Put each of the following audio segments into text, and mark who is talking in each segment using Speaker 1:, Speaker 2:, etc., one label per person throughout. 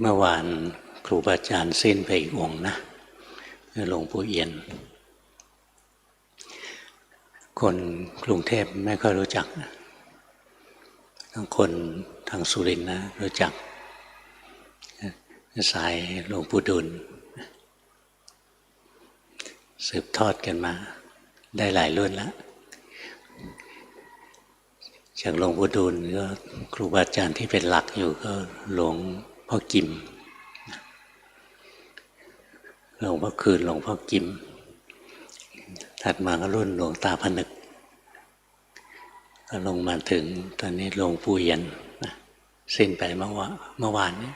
Speaker 1: เมื่อวานครูบาอาจารย์สิ้นไปอีกองค์นะหลวงปู่เอี่ยนคนกรุงเทพไม่ค่อยรู้จักทั้งคนทางสุรินทร์นะรู้จักสายหลวงปู่ดุลสืบทอดกันมาได้หลายรุ่นแล้วจากหลวงปู่ดูลก็ครูบาอาจารย์ที่เป็นหลักอยู่ก็หลวงพ่อกิมหลวงพ่อคืนหลวงพ่อกิมถัดมาก็รุ่นหลวงตาผนึกก็ลงมาถึงตอนนี้หลวงปู่เอี่ยนสิ้นไปเมื่อวานนี้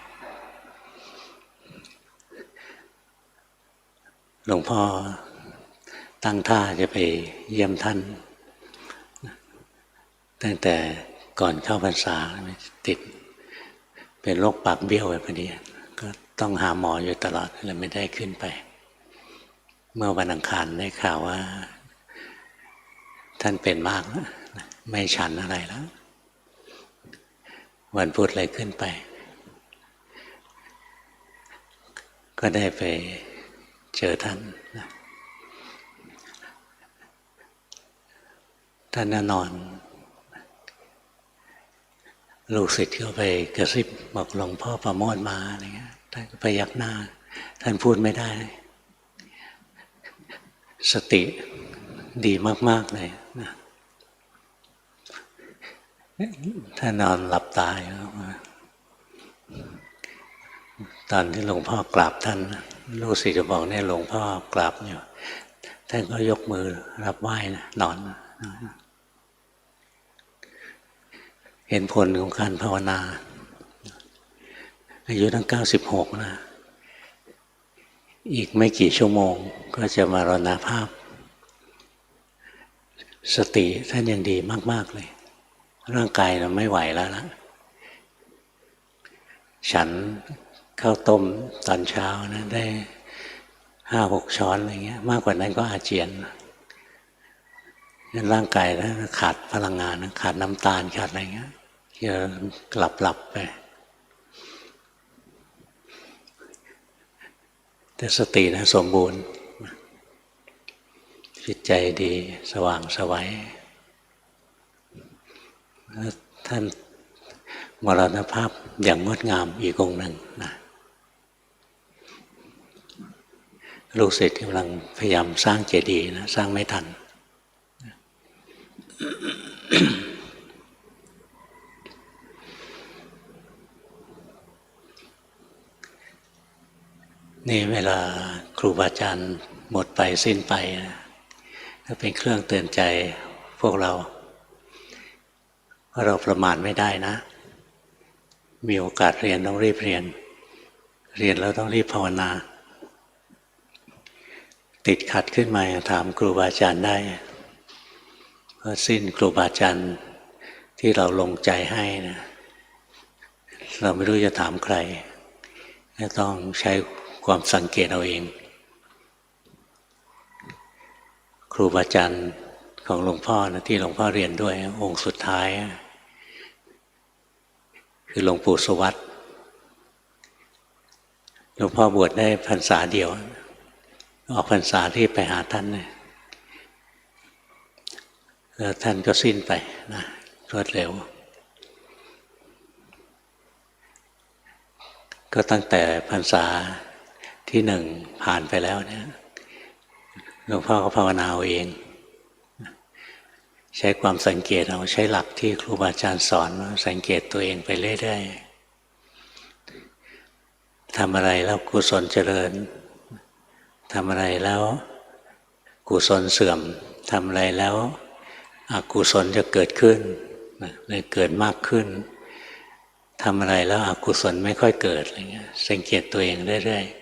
Speaker 1: หลวงพ่อตั้งท่าจะไปเยี่ยมท่านตั้งแต่ก่อนเข้าพรรษาติดเป็นโรคปากเบี้ยวไปพอดีก็ต้องหาหมออยู่ตลอดเลยไม่ได้ขึ้นไปเมื่อวันอังคารได้ข่าวว่าท่านเป็นมากแล้วไม่ฉันอะไรแล้ววันพุธเลยขึ้นไปก็ได้ไปเจอท่านท่านนอนลูกศิษย์เขาไปกระซิบบอกหลวงพ่อประโมทมาอะไรเงี้ยท่านก็พยักหน้าท่านพูดไม่ได้สติดีมากๆเลยนะท่านนอนหลับตาอยู่ตอนที่หลวงพ่อกราบท่านลูกศิษย์ก็บอกเนี่ยหลวงพ่อกราบอยู่ท่านก็ยกมือรับไหว้นะนอนเห็นผลของการภาวนาอายุตั้ง96นะอีกไม่กี่ชั่วโมงก็จะมรณภาพสติท่านยังดีมากๆเลยร่างกายเราไม่ไหวแล้วล่ะฉันข้าวต้มตอนเช้านะได้5-6 ช้อนอะไรเงี้ยมากกว่านั้นก็อาเจียนร่างกายนะขาดพลังงานขาดน้ำตาลขาดอะไรเงี้ยจะหลับไปแต่สตินะสมบูรณ์จิตใจดีสว่างไสวท่านมรณภาพอย่างงดงามอีกองค์หนึ่งนะลูกศิษย์กำลังพยายามสร้างเจดีย์นะสร้างไม่ทันนี่เวลาครูบาอาจารย์หมดไปสิ้นไปนะก็เป็นเครื่องเตือนใจพวกเราว่าเราประมาทไม่ได้นะมีโอกาสเรียนต้องรีบเรียนแล้วต้องรีบภาวนาติดขัดขึ้นมาถามครูบาอาจารย์ได้เพราะสิ้นครูบาอาจารย์ที่เราลงใจให้นะเราไม่รู้จะถามใครก็ต้องใช้ความสังเกตเอาเองครูบาอาจารย์ของหลวงพ่อนะที่หลวงพ่อเรียนด้วยองค์สุดท้ายคือหลวงปู่สุวัตหลวงพ่อบวชได้พรรษาเดียวออกพรรษาที่ไปหาท่านเนี่ยแล้วท่านก็สิ้นไปนะรวดเร็วก็ตั้งแต่พรรษาที่1ผ่านไปแล้วเนี่ยหลวงพ่อก็ภาวนาเอาเองใช้ความสังเกตเอาใช้หลักที่ครูบาอาจารย์สอนสังเกตตัวเองไปเรื่อยๆทำอะไรแล้วกุศลเจริญทำอะไรแล้วกุศลเสื่อมทำอะไรแล้วอกุศลจะเกิดขึ้นเลยเกิดมากขึ้นทำอะไรแล้วอกุศลไม่ค่อยเกิดอะไรเงี้ยสังเกตตัวเองเรื่อยๆ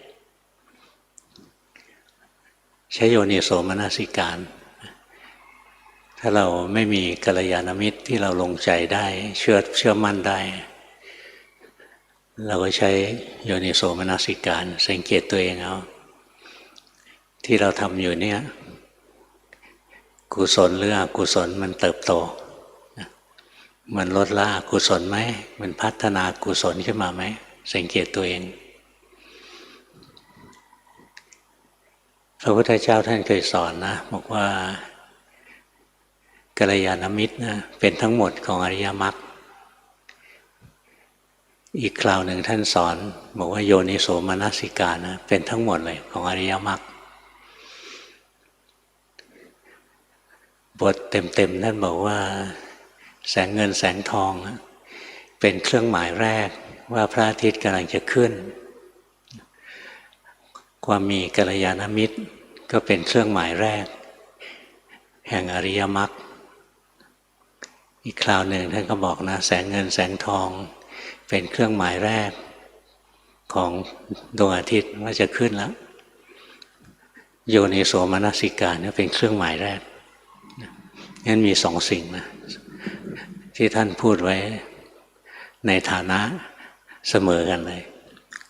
Speaker 1: ใช้โยนิโสมนสิการถ้าเราไม่มีกัลยาณมิตรที่เราลงใจได้เชื่อมั่นได้เราก็ใช้โยนิโสมนสิการสังเกตตัวเองเอาที่เราทำอยู่เนี่ยกุศลหรืออกุศลมันเติบโตมันลดละอกุศลไหมมันพัฒนากุศลขึ้นมาไหม สังเกตตัวเองพระพุทธเจ้าท่านเคยสอนนะบอกว่ากัลยาณมิตรนะเป็นทั้งหมดของอริยมรรคอีกคราวหนึ่งท่านสอนบอกว่าโยนิโสมนสิการนะเป็นทั้งหมดเลยของอริยมรรคบทเต็มๆท่านบอกว่าแสงเงินแสงทองเป็นเครื่องหมายแรกว่าพระอาทิตย์กำลังจะขึ้นความมีกัลยาณมิตรก็เป็นเครื่องหมายแรกแห่งอริยมรรคอีกคราวหนึ่งท่านก็บอกนะแสงเงินแสงทองเป็นเครื่องหมายแรกของดวงอาทิตย์ว่าจะขึ้นแล้วโยนิโสมนสิการนี่เป็นเครื่องหมายแรกงั้นมีสองสิ่งนะที่ท่านพูดไว้ในฐานะเสมอกันเลย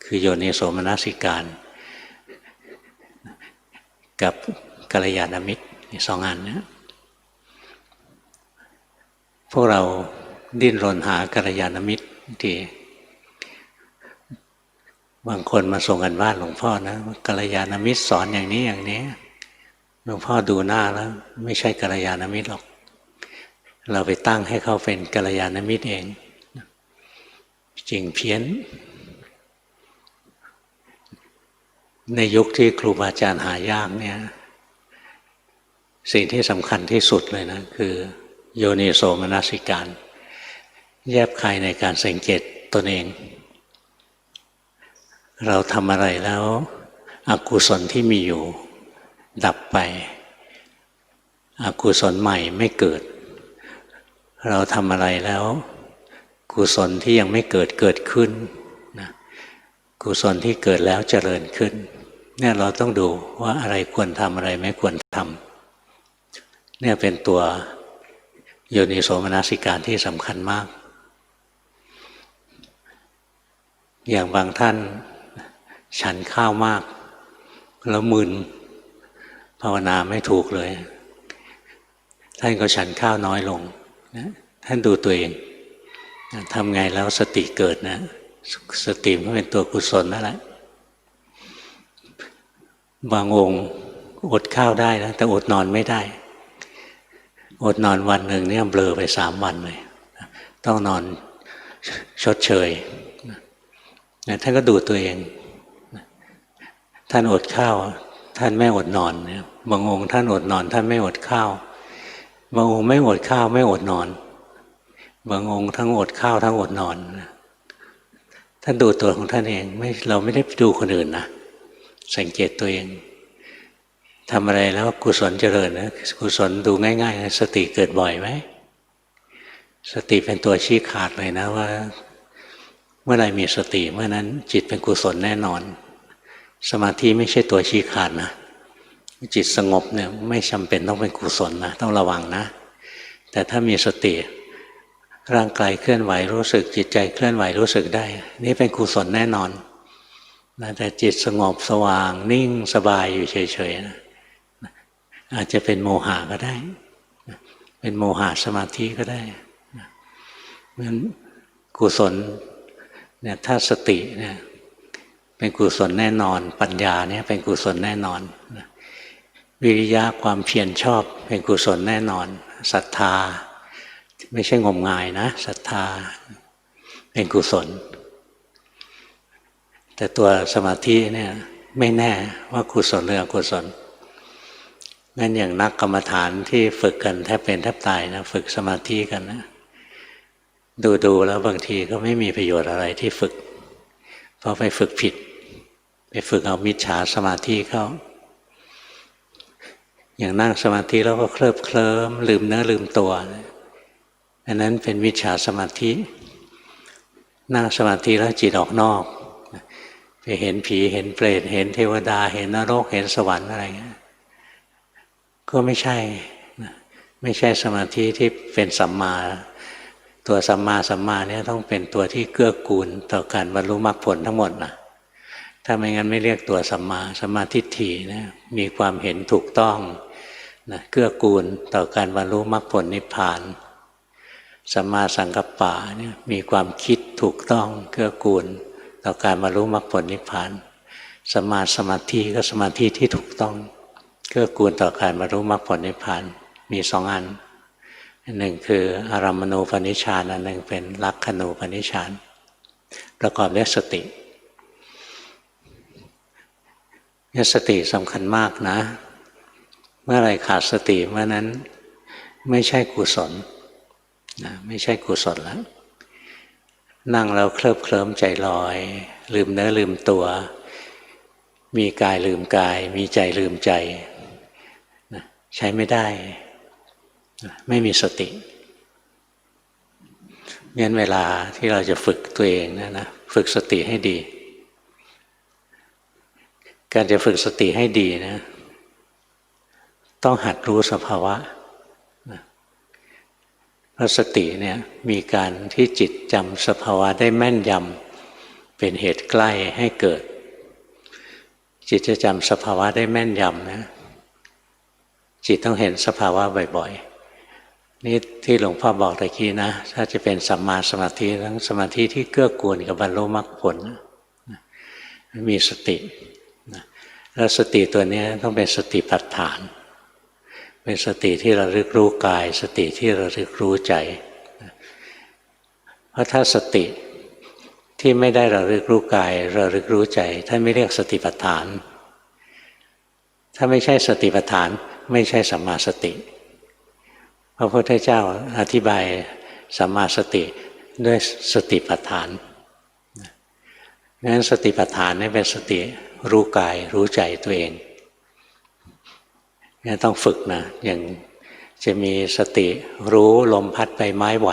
Speaker 1: คือโยนิโสมนสิการกับกัลยาณมิตรสองอันนี้พวกเราดิ้นรนหากัลยาณมิตรที่บางคนมาส่งกันบ้านหลวงพ่อนะกัลยาณมิตรสอนอย่างนี้อย่างนี้หลวงพ่อดูหน้าแล้วไม่ใช่กัลยาณมิตรหรอกเราไปตั้งให้เขาเป็นกัลยาณมิตรเองจริงเพี้ยนในยุคที่ครูบาอาจารย์หายากเนี่ยสิ่งที่สำคัญที่สุดเลยนะคือโยนิโสมนสิการแยบคายในการสังเกตตนเองเราทำอะไรแล้วอกุศลที่มีอยู่ดับไปอกุศลใหม่ไม่เกิดเราทำอะไรแล้วกุศลที่ยังไม่เกิดเกิดขึ้นนะกุศลที่เกิดแล้วเจริญขึ้นเนี่ยเราต้องดูว่าอะไรควรทำอะไรไม่ควรทำเนี่ยเป็นตัวโยนิโสมนสิการที่สำคัญมากอย่างบางท่านฉันข้าวมากแล้วมึนภาวนาไม่ถูกเลยท่านก็ฉันข้าวน้อยลงนะท่านดูตัวเองทำไงแล้วสติเกิดนะสติมันเป็นตัวกุศลนั่นแหละบางองค์อดข้าวได้นะแต่อดนอนไม่ได้อดนอนวันหนึ่งเนี่ยเบลอไป3 วันเลยต้องนอนชดเชยท่านก็ดูตัวเองท่านอดข้าวท่านไม่อดนอนเนี่ยบางองค์ท่านอดนอนท่านไม่อดข้าวบางองค์ไม่อดข้าวไม่อดนอนบางองค์ทั้งอดข้าวทั้งอดนอนท่านดูตัวของท่านเองเราไม่ได้ดูคนอื่นนะสังเกตตัวเองทำอะไรแล้วกุศลเจริญนะกุศลดูง่ายๆสติเกิดบ่อยไหมสติเป็นตัวชี้ขาดเลยนะว่าเมื่อไรมีสติเมื่อนั้นจิตเป็นกุศลแน่นอนสมาธิไม่ใช่ตัวชี้ขาดนะจิตสงบเนี่ยไม่จำเป็นต้องเป็นกุศลนะต้องระวังนะแต่ถ้ามีสติร่างกายเคลื่อนไหวรู้สึกจิตใจเคลื่อนไหวรู้สึกได้นี่เป็นกุศลแน่นอนนะแต่จิตสงบสว่างนิ่งสบายอยู่เฉยๆนะอาจจะเป็นโมหะก็ได้เป็นโมหะสมาธิก็ได้เพราะฉะนั้นกุศลเนี่ยถ้าสติเนี่ยเป็นกุศลแน่นอนปัญญาเนี่ยเป็นกุศลแน่นอนวิริยะความเพียรชอบเป็นกุศลแน่นอนศรัทธาไม่ใช่งมงายนะศรัทธาเป็นกุศลแต่ตัวสมาธิเนี่ยไม่แน่ว่ากุศลหรืออกุศลงั้นอย่างนักกรรมฐานที่ฝึกกันแทบเป็นแทบตายนะฝึกสมาธิกันนะดูแล้วบางทีก็ไม่มีประโยชน์อะไรที่ฝึกเพราะไปฝึกผิดไปฝึกเอามิจฉาสมาธิเข้าอย่างนั่งสมาธิแล้วก็เคลิ้มลืมเนื้อลืมตัวอันนั้นเป็นมิจฉาสมาธินั่งสมาธิแล้วจิตออกนอกไปเห็นผีเห็นเปรตเห็นเทวดาเห็นนรกเห็นสวรรค์อะไรเงี้ยก็ไม่ใช่สมาธิที่เป็นสัมมาตัวสัมมาเนี่ยต้องเป็นตัวที่เกื้อกูลต่อการบรรลุมรรคผลทั้งหมดนะถ้าไม่งั้นไม่เรียกตัวสัมมาทิฏฐินะมีความเห็นถูกต้องนะเกื้อกูลต่อการบรรลุมรรคผลนิพพานสัมมาสังกัปปะเนี่ยมีความคิดถูกต้องเกื้อกูล ต่อการบรรลุมรรคผลนิพพานสัมมาสมาธิก็สมาธิที่ถูกต้องเกื้อกูลต่อการบรรลุมรรคผลนิพพานมีสองอันหนึ่งคืออารัมมณูปนิชฌานอันหนึ่งเป็นลักขณูปนิชฌานประกอบด้วยสติสติสำคัญมากนะเมื่อไรขาดสติเมื่อนั้นไม่ใช่กุศลนะไม่ใช่กุศลแล้วนั่งแล้วเคลิบเคลิ้มใจลอยลืมเนื้อลืมตัวมีกายลืมกายมีใจลืมใจนะใช้ไม่ได้นะไม่มีสติงั้นเวลาที่เราจะฝึกตัวเองนะฝึกสติให้ดีการจะฝึกสติให้ดีนะต้องหัดรู้สภาวะเพราะสติเนี่ยมีการที่จิตจำสภาวะได้แม่นยำเป็นเหตุใกล้ให้เกิดจิตจะจำสภาวะได้แม่นยำนะจิตต้องเห็นสภาวะบ่อยๆนี่ที่หลวงพ่อบอกตะกี้นะถ้าจะเป็นสัมมาสมาธิทั้งสมาธิที่เกื้อกูลกับบรรลุมรรคผลมีสติแล้วสติตัวนี้ต้องเป็นสติปัฏฐานเป็นสติที่ระลึกรู้กายสติที่ระลึกรู้ใจเพราะถ้าสติที่ไม่ได้ระลึกรู้กายระลึกรู้ใจท่านไม่เรียกสติปัฏฐานถ้าไม่ใช่สติปัฏฐานไม่ใช่สัมมาสติพระพุทธเจ้าอธิบายสัมมาสติด้วยสติปัฏฐานงั้นสติปัฏฐานนี่เป็นสติรู้กายรู้ใจตัวเองนี่ต้องฝึกนะอย่างจะมีสติรู้ลมพัดใบไม้ไหว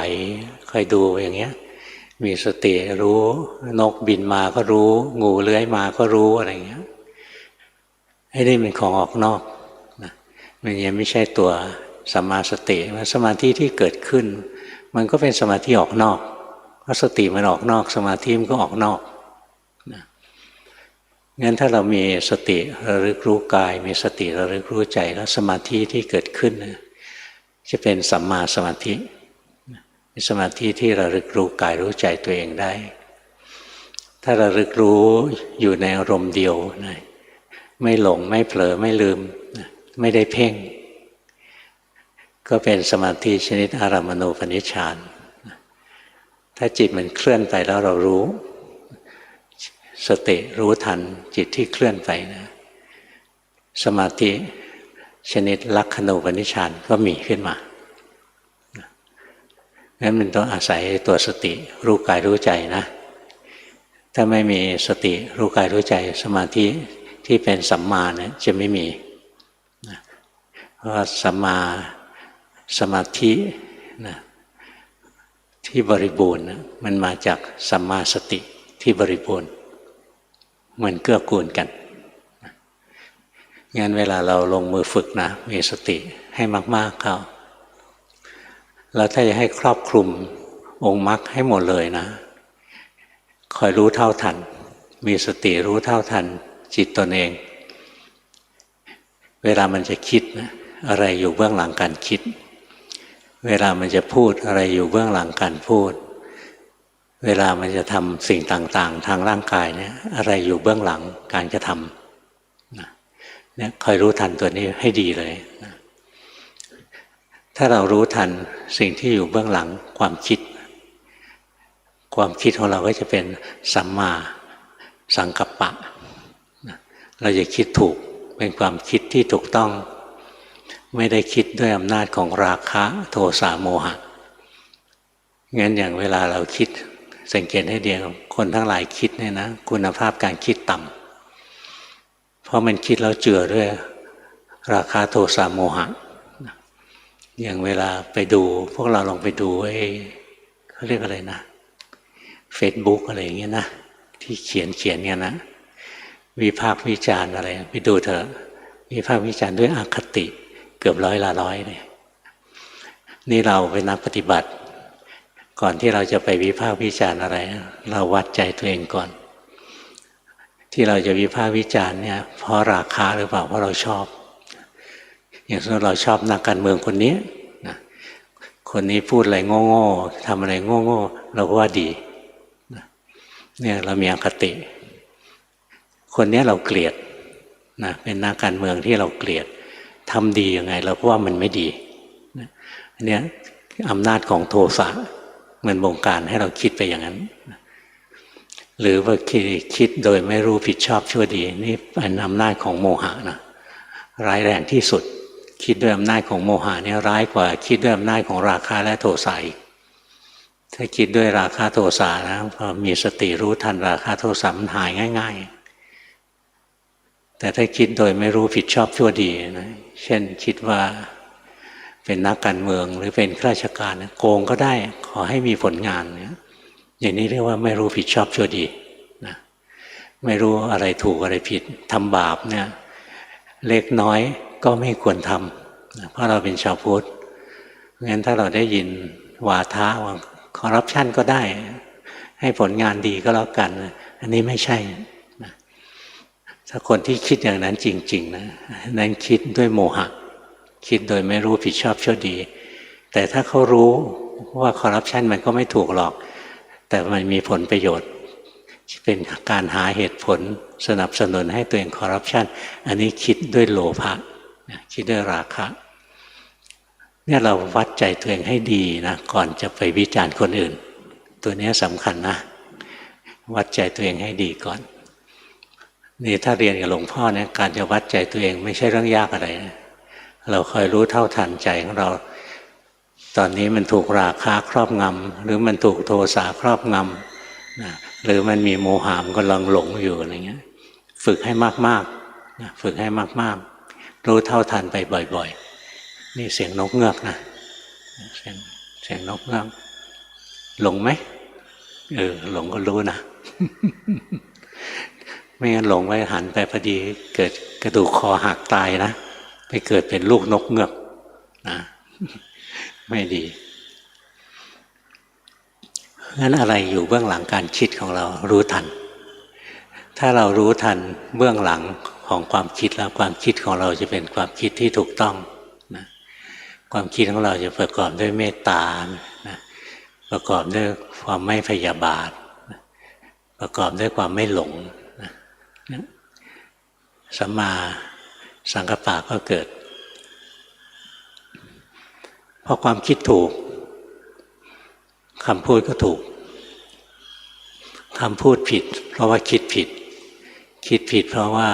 Speaker 1: คอยดูอย่างเงี้ยมีสติรู้นกบินมาก็รู้งูเลื้อยมาก็รู้อะไรอย่างเงี้ยไอ้นี่เป็นของออกนอกนะมันยังไม่ใช่ตัวสัมมาสติสมาธิที่เกิดขึ้นมันก็เป็นสมาธิออกนอกเพราะสติมันออกนอกสมาธิมันก็ออกนอกนะงั้นถ้าเรามีสติระลึกรู้กายมีสติระลึกรู้ใจแล้วสมาธิที่เกิดขึ้นจะเป็นสัมมาสมาธิเป็นสมาธิที่ระลึกรู้กายรู้ใจตัวเองได้ถ้าระลึกรู้อยู่ในอารมณ์เดียวไม่หลงไม่เผลอไม่ลืมไม่ได้เพ่งก็เป็นสมาธิชนิดอารัมมณูปนิชฌานถ้าจิตมันเคลื่อนไปแล้วเรารู้สติรู้ทันจิตที่เคลื่อนไปนะสมาธิชนิดลักขณูปนิชฌานก็มีขึ้นมางั้นมันต้องอาศัยตัวสติรู้กายรู้ใจนะถ้าไม่มีสติรู้กายรู้ใจสมาธิที่เป็นสัมมาเนี่ยจะไม่มีเพราะสัมมาสมาธินะที่บริบูรณ์มันมาจากสัมมาสติที่บริบูรณ์มันเกื้อกูลกันงั้นเวลาเราลงมือฝึกนะมีสติให้มากๆเข้าแล้วถ้าจะให้ครอบคลุมองค์มรรคให้หมดเลยนะคอยรู้เท่าทันมีสติรู้เท่าทันจิตตนเองเวลามันจะคิดนะอะไรอยู่เบื้องหลังการคิดเวลามันจะพูดอะไรอยู่เบื้องหลังการพูดเวลามันจะทำสิ่งต่างๆทางร่างกายเนี่ยอะไรอยู่เบื้องหลังการกระทำเนี่ยคอยรู้ทันตัวนี้ให้ดีเลยนะถ้าเรารู้ทันสิ่งที่อยู่เบื้องหลังความคิดของเราก็จะเป็นสัมมาสังกัปปะเราจะคิดถูกเป็นความคิดที่ถูกต้องไม่ได้คิดด้วยอำนาจของราคะโทสะโมหะงั้นอย่างเวลาเราคิดสังเกตให้ดีคนทั้งหลายคิดเนี่ยนะคุณภาพการคิดต่ำเพราะมันคิดแล้วเจือด้วยราคะโทสะโมหะอย่างเวลาไปดูพวกเราลองไปดูเขาเรียกอะไรนะ Facebook อะไรอย่างเงี้ยนะที่เขียนเนี่ยนะวิพากษ์วิจารณ์อะไรไปดูเถอะวิพากษ์วิจารณ์ด้วยอคติเกือบ100 ละ 100เลยนี่เราเป็นนักปฏิบัติก่อนที่เราจะไปวิพากษ์วิจารณ์อะไรเราวัดใจตัวเองก่อนที่เราจะวิพากษ์วิจารณ์เนี่ยเพราะราคะหรือเปล่าเพราะเราชอบอย่างเช่นเราชอบนักการเมืองคนนี้นะคนนี้พูดอะไรโง่ๆทำอะไรโง่ๆเราก็ว่าดีนะ เนี่ยเรามีอคติคนนี้เราเกลียดนะเป็นนักการเมืองที่เราเกลียดทำดียังไงเราก็ว่ามันไม่ดีอันนี้อำนาจของโทสะมันบงการให้เราคิดไปอย่างนั้นหรือว่าคิดโดยไม่รู้ผิดชอบชั่วดีนี่เป็นอำนาจของโมหะนะร้ายแรงที่สุดคิดด้วยอำนาจของโมหะเนี่ยร้ายกว่าคิดด้วยอำนาจของราคะและโทสะอีกถ้าคิดด้วยราคะโทสะนะพอมีสติรู้ทันราคะโทสะมันหายง่ายๆแต่ถ้าคิดโดยไม่รู้ผิดชอบชั่วดีนะเช่นคิดว่าเป็นนักการเมืองหรือเป็นข้าราชการโกงก็ได้ขอให้มีผลงานเนี่ยอย่างนี้เรียกว่าไม่รู้ผิดชอบชั่วดีนะไม่รู้อะไรถูกอะไรผิดทำบาปเนี่ยเล็กน้อยก็ไม่ควรทำนะเพราะเราเป็นชาวพุทธงั้นถ้าเราได้ยินวาทะว่าคอร์รัปชันก็ได้ให้ผลงานดีก็แล้วกันอันนี้ไม่ใช่นะถ้าคนที่คิดอย่างนั้นจริงๆนะนั้นคิดด้วยโมหะคิดโดยไม่รู้ผิดชอบชั่วดีแต่ถ้าเขารู้ว่าคอร์รัปชันมันก็ไม่ถูกหรอกแต่มันมีผลประโยชน์เป็นการหาเหตุผลสนับสนุนให้ตัวเองคอร์รัปชันอันนี้คิดด้วยโลภะคิดด้วยราคะเนี่ยเราวัดใจตัวเองให้ดีนะก่อนจะไปวิจารณ์คนอื่นตัวนี้สำคัญนะวัดใจตัวเองให้ดีก่อนนี่ถ้าเรียนกับหลวงพ่อเนี่ยการจะวัดใจตัวเองไม่ใช่เรื่องยากอะไรนะเราคอยรู้เท่าทันใจของเราตอนนี้มันถูกราคะครอบงำหรือมันถูกโทสะครอบงำนะหรือมันมีโมหะกำลังหลงอยู่อะไรเงี้ยฝึกให้มากๆนะฝึกให้มากๆรู้เท่าทันไปบ่อยๆนี่เสียงนกเงือกนะเสียงนกเงือกหลงไหมหลงก็รู้นะ ไม่งั้นหลงไว้หันไปพอดีเกิดกระดูกคอหักตายนะไปเกิดเป็นลูกนกเงือกนะไม่ดีงั้นอะไรอยู่เบื้องหลังการคิดของเรารู้ทันถ้าเรารู้ทันเบื้องหลังของความคิดแล้วความคิดของเราจะเป็นความคิดที่ถูกต้องนะความคิดของเราจะประกอบด้วยเมตตานะประกอบด้วยความไม่พยาบาทนะประกอบด้วยความไม่หลงนะสัมมาสังกัปปะก็เกิดพอความคิดถูกคำพูดก็ถูกคำพูดผิดเพราะว่าคิดผิดเพราะว่า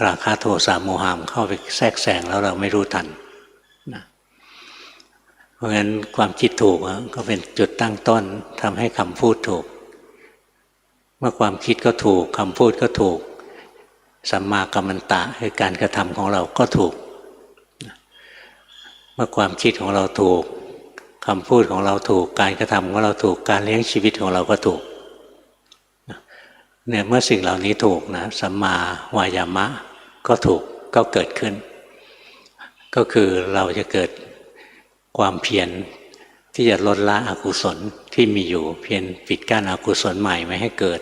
Speaker 1: ราคะโทสะโมหะเข้าไปแทรกแซงแล้วเราไม่รู้ทันนะเพราะงั้นความคิดถูกก็เป็นจุดตั้งต้นทำให้คำพูดถูกเมื่อความคิดก็ถูกคำพูดก็ถูกสัมมากัมมันตะคือการกระทำของเราก็ถูกเมื่อความคิดของเราถูกคำพูดของเราถูกการกระทำของเราถูกการเลี้ยงชีวิตของเราก็ถูกเนี่ยเมื่อสิ่งเหล่านี้ถูกนะสัมมาวายามะก็ถูกก็เกิดขึ้นก็คือเราจะเกิดความเพียรที่จะลดละอกุศลที่มีอยู่เพียรปิดกั้นอกุศลใหม่ไม่ให้เกิด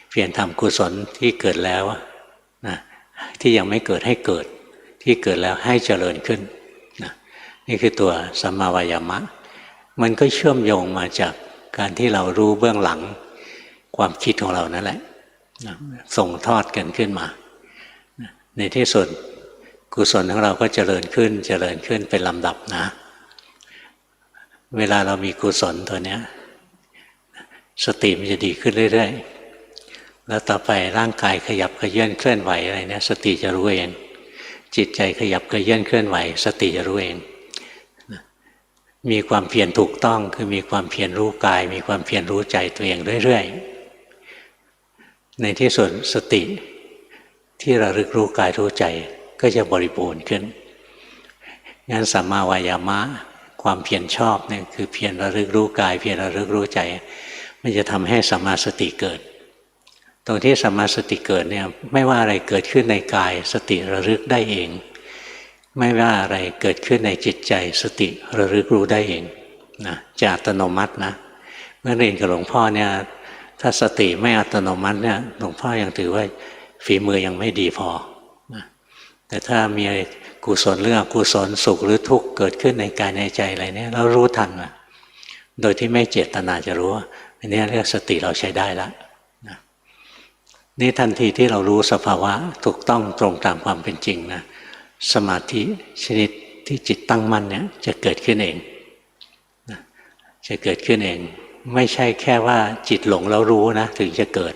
Speaker 1: เพียรทำกุศลที่เกิดแล้วนะที่ยังไม่เกิดให้เกิดที่เกิดแล้วให้เจริญขึ้นนะนี่คือตัวสัมมาวายามะมันก็เชื่อมโยงมาจากการที่เรารู้เบื้องหลังความคิดของเรานั่นแหละส่งทอดกันขึ้นมาในที่สุดกุศลของเราก็เจริญขึ้นเป็นลำดับนะเวลาเรามีกุศลตัวเนี้ยสติมันจะดีขึ้นเรื่อยๆแล้วต่อไปร่างกายขยับเขยื้อนเคลื่อนไหวอะไรเนี่ยสติจะรู้เองจิตใจขยับเขยื้อนเคลื่อนไหวสติจะรู้เองมีความเพียรถูกต้องคือมีความเพียรรู้กายมีความเพียรรู้ใจตัวเองเรื่อยๆในที่สุดสติที่ระลึกรู้กายรู้ใจก็จะบริบูรณ์ขึ้นงั้นสัมมาวายามะความเพียรชอบเนี่ยคือเพียรระลึกรู้กายเพียรระลึกรู้ใจมันจะทำให้สัมมาสติเกิดตรงที่สัมมาสติเกิดเนี่ยไม่ว่าอะไรเกิดขึ้นในกายสติระลึกได้เองไม่ว่าอะไรเกิดขึ้นในจิตใจสติระลึกรู้ได้เองนะจะอัตโนมัตินะเมื่อเรียนกับหลวงพ่อเนี่ยถ้าสติไม่อัตโนมัติเนี่ยหลวงพ่อยังถือว่าฝีมือยังไม่ดีพอนะแต่ถ้ามีกุศลหรืออกุศลสุขหรือทุกข์เกิดขึ้นในกายในใจอะไรเนี่ยเรารู้ทันนะโดยที่ไม่เจตนาจะรู้อันนี้เรียกสติเราใช้ได้แล้วนะ นี่ทันทีที่เรารู้สภาวะถูกต้องตรงตามความเป็นจริงนะสมาธิชนิดที่จิตตั้งมั่นเนี่ยจะเกิดขึ้นเองจะเกิดขึ้นเองไม่ใช่แค่ว่าจิตหลงแล้วรู้นะถึงจะเกิด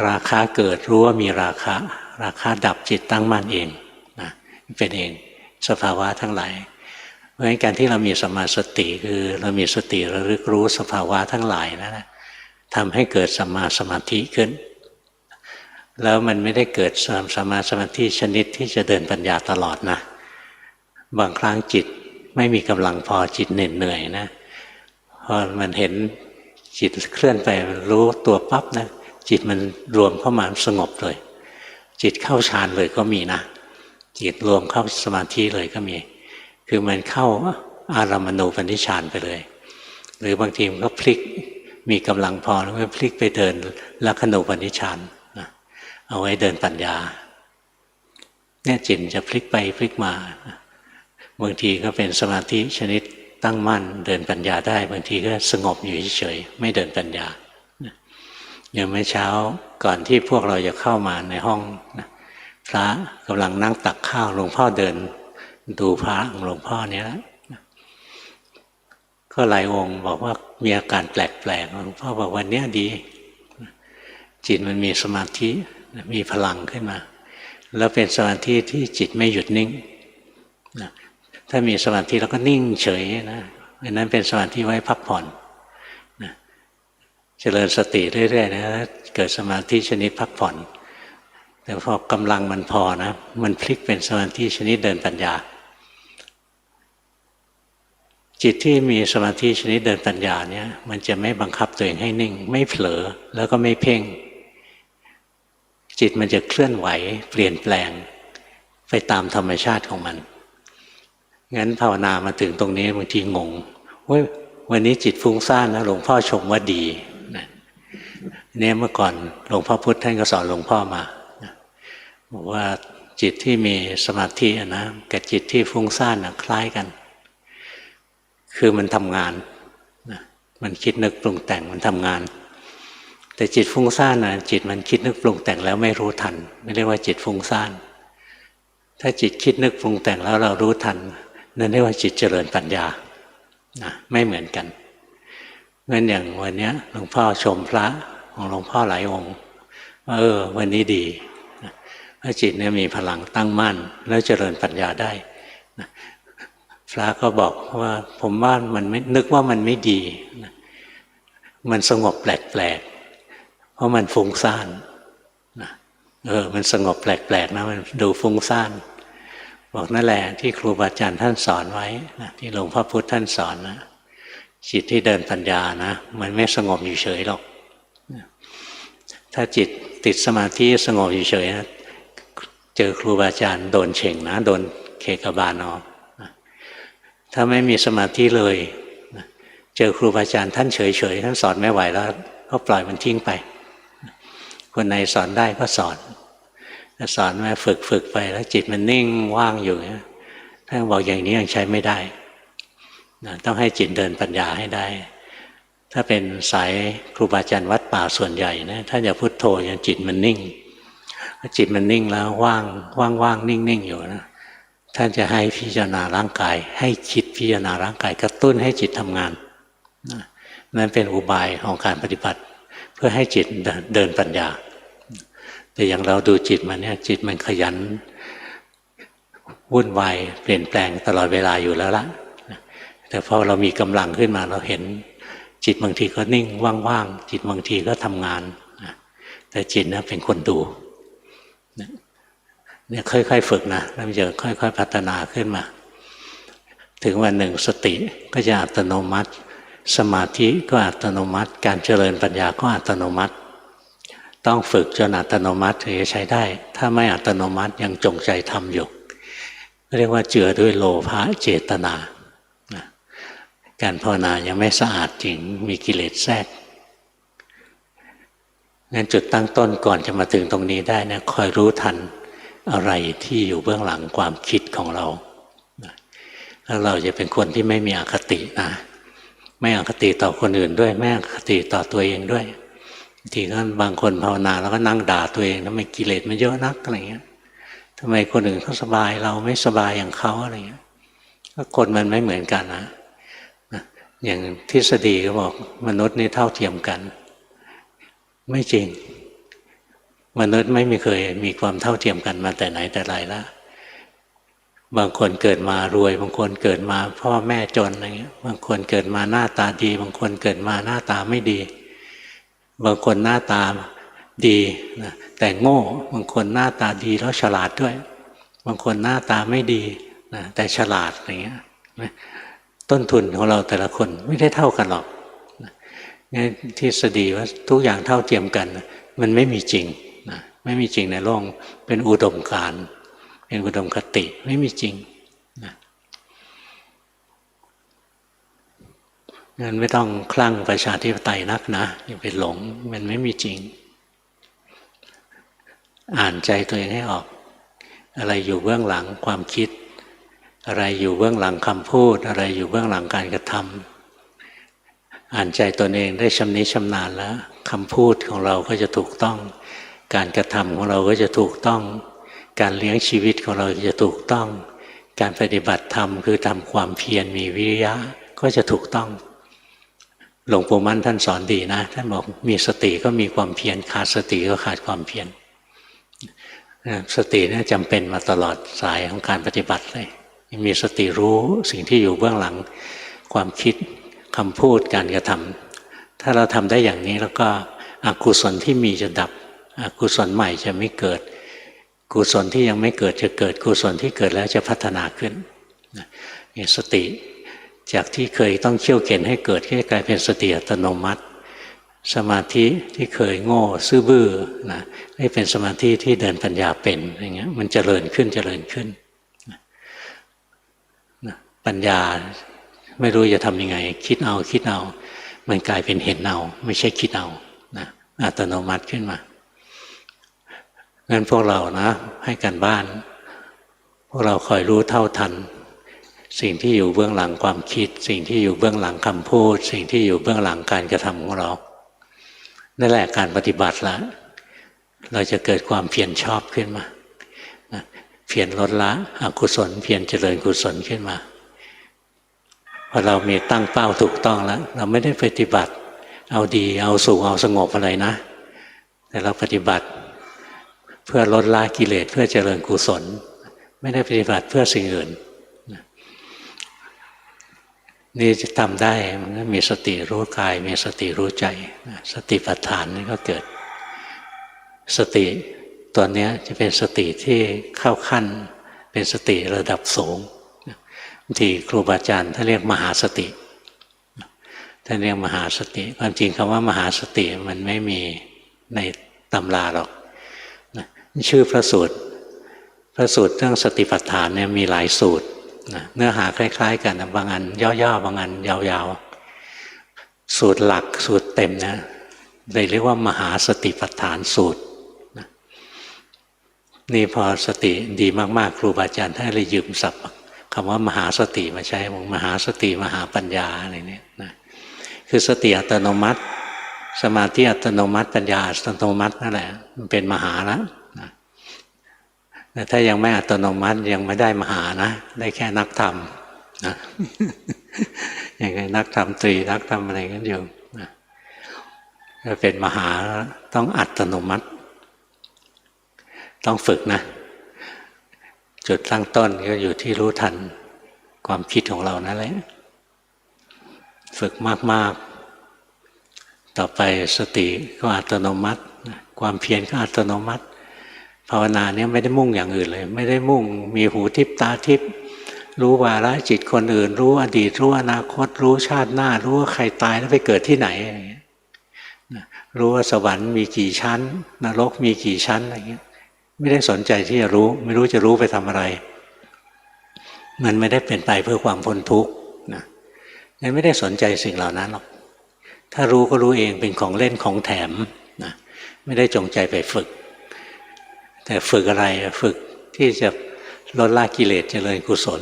Speaker 1: ราคะเกิดรู้ว่ามีราคะราคะดับจิตตั้งมั่นเองนะเป็นเองสภาวะทั้งหลายเพราะฉะนั้นการที่เรามีสัมมาสติคือเรามีสติระลึกรู้สภาวะทั้งหลายนะทำให้เกิดสัมมาสมาธิขึ้นแล้วมันไม่ได้เกิดสัมมาสมาธิชนิดที่จะเดินปัญญาตลอดนะบางครั้งจิตไม่มีกำลังพอจิตเหนื่อยนะพอมันเห็นจิตเคลื่อนไปมันรู้ตัวปั๊บนะจิตมันรวมเข้ามาสงบเลยจิตเข้าฌานเลยก็มีนะจิตรวมเข้าสมาธิเลยก็มีคือมันเข้าอารามณูปนิชฌานไปเลยหรือบางทีมันก็พลิกมีกำลังพอแล้วก็พลิกไปเดินลักขณูปนิชฌานนะเอาไว้เดินปัญญาเนี่ยจิตจะพลิกไปพลิกมาบางทีก็เป็นสมาธิชนิดตั้งมั่นเดินปัญญาได้บางทีก็สงบอยู่เฉยๆไม่เดินปัญญาอย่างเมื่อเช้าก่อนที่พวกเราจะเข้ามาในห้องนะพระกำลังนั่งตักข้าวหลวงพ่อเดินดูพระของหลวงพ่อเนี้ยก็หลายองค์บอกว่ามีอาการแปลกๆหลวงพ่อบอกวันนี้ดีจิตมันมีสมาธิมีพลังขึ้นมาแล้วเป็นสมาธิที่จิตไม่หยุดนิ่งนะถ้ามีสมาธิแล้วก็นิ่งเฉยนะอันนั้นเป็นสมาธิไว้พักผ่อนนะเจริญสติเรื่อยๆนะเกิดสมาธิชนิดพักผ่อนแต่พอกำลังมันพอนะมันพลิกเป็นสมาธิชนิดเดินปัญญาจิตที่มีสมาธิชนิดเดินปัญญาเนี่ยมันจะไม่บังคับตัวเองให้นิ่งไม่เผลอแล้วก็ไม่เพ่งจิตมันจะเคลื่อนไหวเปลี่ยนแปลงไปตามธรรมชาติของมันงั้นภาวนามาถึงตรงนี้บางทีงงว่าวันนี้จิตฟุ้งซ่านนะหลวงพ่อชมว่าดีนะเนี่ยเมื่อก่อนหลวงพ่อพุธท่านก็สอนหลวงพ่อมาบอกว่าจิตที่มีสมาธินะกับจิตที่ฟุ้งซ่านนะคล้ายกันคือมันทำงานนะมันคิดนึกปรุงแต่งมันทำงานแต่จิตฟุ้งซ่านนะจิตมันคิดนึกปรุงแต่งแล้วไม่รู้ทันไม่เรียกว่าจิตฟุ้งซ่านถ้าจิตคิดนึกปรุงแต่งแล้วเรารู้ทันนั่นเรียกว่าจิตเจริญปัญญานะไม่เหมือนกันงั้นอย่างวันนี้หลวงพ่อชมพระของหลวงพ่อหลายองค์ว่าวันนี้ดีเพราะจิตเนี่ยมีพลังตั้งมั่นแล้วเจริญปัญญาได้นะพระก็บอกว่าผมว่ามันไม่นึกว่ามันไม่ดีนะมันสงบแปลกๆเพราะมันฟุ้งซ่านนะมันสงบแปลกๆนะมันดูฟุ้งซ่านบอกนั่นแหละที่ครูบาอาจารย์ท่านสอนไว้นะที่หลวงพ่อพุธท่านสอนนะจิตที่เดินปัญญานะมันไม่สงบอยู่เฉยหรอกถ้าจิตติดสมาธิสงบอยู่เฉยนะเจอครูบาอาจารย์โดนเฉ่งนะโดนเคกบาลเอาถ้าไม่มีสมาธิเลยเจอครูบาอาจารย์ท่านเฉยๆท่านสอนไม่ไหวแล้วก็ปล่อยมันทิ้งไปคนไหนสอนได้ก็สอนถ้าสอนมาฝึกไปแล้วจิตมันนิ่งว่างอยู่ท่านบอกอย่างนี้ยังใช้ไม่ได้ต้องให้จิตเดินปัญญาให้ได้ถ้าเป็นสายครูบาอาจารย์วัดป่าส่วนใหญ่นะถ้าอย่าพุทโธอย่างจิตมันนิ่งจิตมันนิ่งแล้วว่างนิ่งอยู่นะท่านจะให้พิจารณาร่างกายให้คิดพิจารณาร่างกายกระตุ้นให้จิตทำงานนั่นเป็นอุบายของการปฏิบัติเพื่อให้จิตเดินปัญญาแต่อย่างเราดูจิตมันเนี่ยจิตมันขยันวุ่นวายเปลี่ยนแปลงตลอดเวลาอยู่แล้วละแต่พอเรามีกำลังขึ้นมาเราเห็นจิตบางทีก็นิ่งว่างๆจิตบางทีก็ทำงานแต่จิตนะเป็นคนดูเนี่ยค่อยๆฝึกนะแล้วมันจะค่อยๆพัฒนาขึ้นมาถึงวันหนึ่งสติก็จะอัตโนมัติสมาธิก็อัตโนมัติการเจริญปัญญาก็อัตโนมัติต้องฝึกจนอัตโนมัติถึงจะใช้ได้ถ้าไม่อัตโนมัติยังจงใจทำอยู่เรียกว่าเจือด้วยโลภะเจตนาการภาวนายังไม่สะอาดจริงมีกิเลสแทรกงั้นจุดตั้งต้นก่อนจะมาถึงตรงนี้ได้นะคอยรู้ทันอะไรที่อยู่เบื้องหลังความคิดของเราแล้วเราจะเป็นคนที่ไม่มีอคตินะไม่อคติต่อคนอื่นด้วยไม่อคติต่อตัวเองด้วย ทีก็บางคนภาวนาแล้วก็นั่งด่าตัวเองทำไมกิเลสมันเยอะนักอะไรเงี้ยทำไมคนอื่นเขาสบายเราไม่สบายอย่างเขาอะไรเงี้ยก็คนมันไม่เหมือนกันนะอย่างทฤษฎีก็บอกมนุษย์นี่เท่าเทียมกันไม่จริงมนุษย์ไม่เคยมีความเท่าเทียมกันมาแต่ไหนแต่ไรแล้วบางคนเกิดมารวยบางคนเกิดมาพ่อแม่จนอะไรเงี้ยบางคนเกิดมาหน้าตาดีบางคนเกิดมาหน้าตาไม่ดีบางคนหน้าตาดีนะแต่โง่บางคนหน้าตาดีแล้วฉลาดด้วยบางคนหน้าตาไม่ดีนะแต่ฉลาดอะไรเงี้ยต้นทุนของเราแต่ละคนไม่ได้เท่ากันหรอกงั้นทฤษฎีว่าทุกอย่างเท่าเทียมกันมันไม่มีจริงนะไม่มีจริงในโลกเป็นอุดมการณ์เป็นอุดมคติไม่มีจริงนะงั้นไม่ต้องคลั่งประชาธิปไตยนักนะอย่าไปหลงมันไม่มีจริงอ่านใจตัวเองให้ออกอะไรอยู่เบื้องหลังความคิดอะไรอยู่เบื้องหลังคำพูดอะไรอยู่เบื้องหลังการกระทำอ่านใจตนเองได้ชำนิชำนาญแล้วคำพูดของเราก็จะถูกต้องการกระทำของเราก็จะถูกต้องการเลี้ยงชีวิตของเราจะถูกต้องการปฏิบัติธรรมคือทำความเพียรมีวิริยะก็จะถูกต้องหลวงปู่มั่นท่านสอนดีนะท่านบอกมีสติก็มีความเพียรขาดสติก็ขาดความเพียรสติเนี่ยจำเป็นมาตลอดสายของการปฏิบัติเลยมีสติรู้สิ่งที่อยู่เบื้องหลังความคิดคำพูดการกระทำถ้าเราทำได้อย่างนี้แล้วก็อกุศลที่มีจะดับอกุศลใหม่จะไม่เกิดกุศลที่ยังไม่เกิดจะเกิดกุศลที่เกิดแล้วจะพัฒนาขึ้นนี่สติจากที่เคยต้องเขี่ยวเข็นให้เกิดก็กลายเป็นสติอัตโนมัติสมาธิที่เคยโง่ซื่อบื้อนะให้เป็นสมาธิที่เดินปัญญาเป็นอย่างเงี้ยมันเจริญขึ้นเจริญขึ้นปัญญาไม่รู้จะทำยังไงคิดเอามันกลายเป็นเห็นเอาไม่ใช่คิดเอานะอัตโนมัติขึ้นมางั้นพวกเรานะให้กันบ้านพวกเราคอยรู้เท่าทันสิ่งที่อยู่เบื้องหลังความคิดสิ่งที่อยู่เบื้องหลังคำพูดสิ่งที่อยู่เบื้องหลังการกระทำของเรานั่นแหละการปฏิบัติละเราจะเกิดความเพียรชอบขึ้นมาเพียรลดละอกุศลเพียรเจริญกุศลขึ้นมาพอเรามีตั้งเป้าถูกต้องแล้วเราไม่ได้ปฏิบัติเอาดีเอาสุขเอาสงบอะไรนะแต่เราปฏิบัติเพื่อลดละกิเลสเพื่อเจริญกุศลไม่ได้ปฏิบัติเพื่อสิ่งอื่นนี่จะทำได้มันก็มีสติรู้กายมีสติรู้ใจสติปัฏฐานนี่ก็เกิดสติตัวนี้จะเป็นสติที่เข้าขั้นเป็นสติระดับสูงบางทีครูบาอาจารย์ท่านเรียกมหาสติท่านเรียกมหาสติความจริงคำว่ามหาสติมันไม่มีในตำราหรอกชื่อพระสูตรเรื่องสติปัฏฐานเนี่ยมีหลายสูตรเนื้อหาคล้ายๆกันบางอันย่อๆบางอันยาวๆสูตรหลักสูตรเต็มนะเลยเรียกว่ามหาสติปัฏฐานสูตรนี่พอสติดีมากๆครูบาอาจารย์ท่านเลยยืมศัพท์คำว่ามหาสติมาใช้มหาสติมหาปัญญาอะไรเนี่ยนะคือสติอัตโนมัติสมาธิอัตโนมัติปัญญาอัตโนมัตินั่นแหละมันเป็นมหาแล้วแต่ถ้ายังไม่อัตโนมัติยังไม่ได้มหานะได้แค่นักธรรมนะอย่างไงนักธรรมตรีนักธรรมอะไรกันอยู่นะถ้าเป็นมหาต้องอัตโนมัติต้องฝึกนะจุดตั้งต้นก็อยู่ที่รู้ทันความคิดของเรานั่นแหละฝึกมากๆต่อไปสติก็อัตโนมัติความเพียรก็อัตโนมัติภาวนาเนี่ยไม่ได้มุ่งอย่างอื่นเลยไม่ได้มุ่งมีหูทิพตาทิพรู้วาระจิตคนอื่นรู้อดีตรู้อนาคตรู้ชาติหน้ารู้ว่าใครตายแล้วไปเกิดที่ไหนอะไรเงี้ยรู้ว่าสวรรค์มีกี่ชั้นนรกมีกี่ชั้นอะไรเงี้ยไม่ได้สนใจที่จะรู้ไม่รู้จะรู้ไปทำอะไรมันไม่ได้เป็นไปเพื่อความพ้นทุกข์นะงั้นไม่ได้สนใจสิ่งเหล่านั้นหรอกถ้ารู้ก็รู้เองเป็นของเล่นของแถมนะไม่ได้จงใจไปฝึกแต่ฝึกอะไรฝึกที่จะลดละกิเลสเจริญกุศล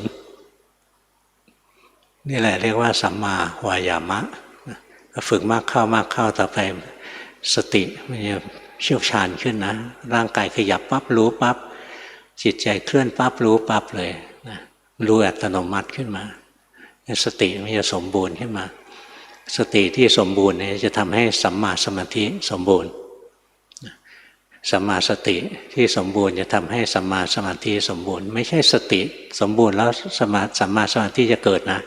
Speaker 1: นี่แหละเรียกว่าสัมมาวายามะก็ฝึกมากเข้าต่อไป สติมันจะเชี่ยวชาญขึ้นนะร่างกายขยับปั๊บรู้ปั๊บจิตใจเคลื่อนปั๊บรู้ปั๊บเลยนะรู้อัตโนมัติขึ้นมาสติมันจะสมบูรณ์ขึ้นมาสติที่สมบูรณ์เนี่ยจะทำให้สัมมาสมาธิสมบูรณ์สัมมาสติที่สมบูรณ์จะทำให้สัมมาสมาธิสมบูรณ์ไม่ใช่สติสมบูรณ์แล้วสัมมาสมาธิจะเกิดนะ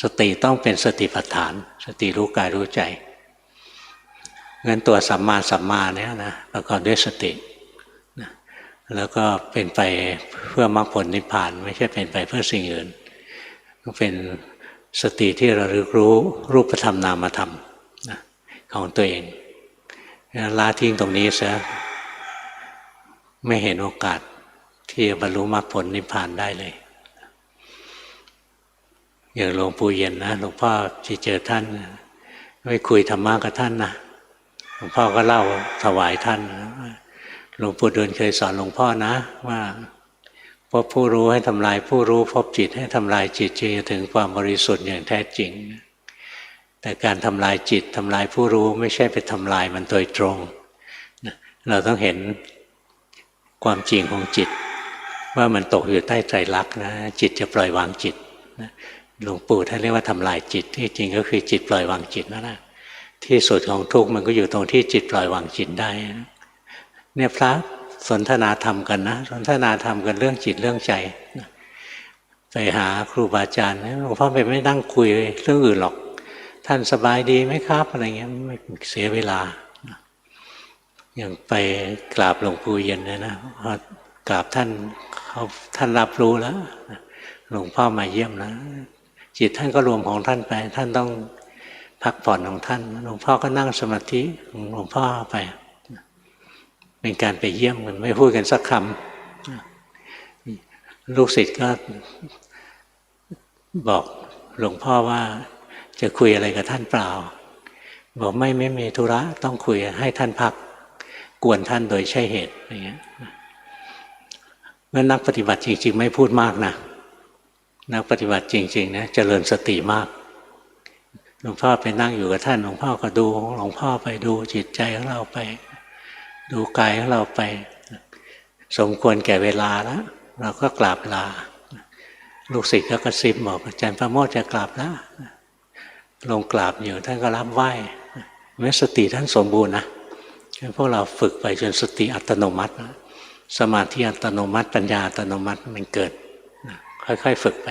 Speaker 1: สติต้องเป็นสติปัฏฐานสติรู้กายรู้ใจงั้นตัวสัมมาเนี่ยนะประกอบด้วยสตินะแล้วก็เป็นไปเพื่อมรรคผลนิพพานไม่ใช่เป็นไปเพื่อสิ่งอื่นต้องเป็นสติที่ระลึกรู้รูปธรรมนามธรรมนะของตัวเองละทิ้งตรงนี้ซะไม่เห็นโอกาสที่จะบรรลุมรรคผลนิพพานได้เลยอย่างหลวงปู่เย็นนะหลวงพ่อที่เจอท่านไม่คุยธรรมะกับท่านนะหลวงพ่อก็เล่าถวายท่านหลวงปู่ดูลย์เคยสอนหลวงพ่อนะว่าพบผู้รู้ให้ทำลายผู้รู้พบจิตให้ทำลายจิตจึงจะถึงความบริสุทธิ์อย่างแท้จริงแต่การทำลายจิตทำลายผู้รู้ไม่ใช่ไปทำลายมันโดยตรงเราต้องเห็นความจริงของจิตว่ามันตกอยู่ใต้ไตรลักษณ์นะจิตจะปล่อยวางจิตหลวงปู่ท่านเรียกว่าทำลายจิตที่จริงก็คือจิตปล่อยวางจิตนั่นแหละที่สุดของทุกข์มันก็อยู่ตรงที่จิตปล่อยวางจิตได้เนี่ยพระสนทนาธรรมกันนะสนทนาธรรมกันเรื่องจิตเรื่องใจไปหาครูบาอาจารย์หลวงพ่อไปไม่นั่งคุยเรื่องอื่นหรอกท่านสบายดีไหมครับอะไรเงี้ยไม่เสียเวลาอย่างไปกราบหลวงปู่เย็นเลยนะพอกราบท่านรับรู้แล้วหลวงพ่อมาเยี่ยมนะจิตท่านก็รวมของท่านไปท่านต้องพักผ่อนของท่านหลวงพ่อก็นั่งสมาธิของหลวงพ่อไปเป็นการไปเยี่ยมกันไม่พูดกันสักคำลูกศิษย์ก็บอกหลวงพ่อว่าจะคุยอะไรกับท่านเปล่าบอกไม่มีธุระต้องคุยให้ท่านพักกวนท่านโดยใช่เหตุอย่างเงี้ยเมื่อนักปฏิบัติจริงๆไม่พูดมากนะนักปฏิบัติจริงๆนะเจริญสติมากหลวงพ่อไปนั่งอยู่กับท่านหลวงพ่อก็ดูของหลวงพ่อไปดูจิตใจของเราไปดูกายของเราไปสมควรแก่เวลาแล้วเราก็กราบลาลูกศิษย์ก็กระซิบบอกอาจารย์ประโมทจะกราบแล้วลงกราบอยู่ท่านก็รับไหว้เมื่อสติท่านสมบูรณ์นะพวกเราฝึกไปจนสติอัตโนมัติสมาธิอัตโนมัติปัญญาอัตโนมัติมันเกิดค่อยๆฝึกไป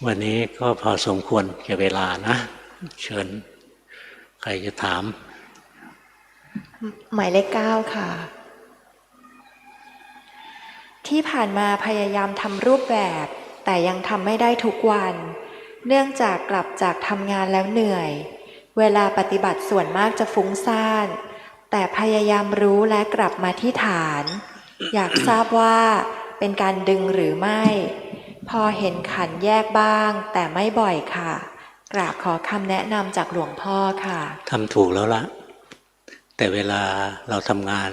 Speaker 1: วันนี้ก็พอสมควรแก่เวลานะเชิญใครจะถาม
Speaker 2: หมายเลข 9 ค่ะที่ผ่านมาพยายามทำรูปแบบแต่ยังทำไม่ได้ทุกวันเนื่องจากกลับจากทำงานแล้วเหนื่อยเวลาปฏิบัติส่วนมากจะฟุ้งซ่านแต่พยายามรู้และกลับมาที่ฐานอยากทราบว่าเป็นการดึงหรือไม่พอเห็นขันแยกบ้างแต่ไม่บ่อยค่ะกราบขอคำแนะนำจากหลวงพ่อค่ะ
Speaker 1: ทำถูกแล้วละแต่เวลาเราทำงาน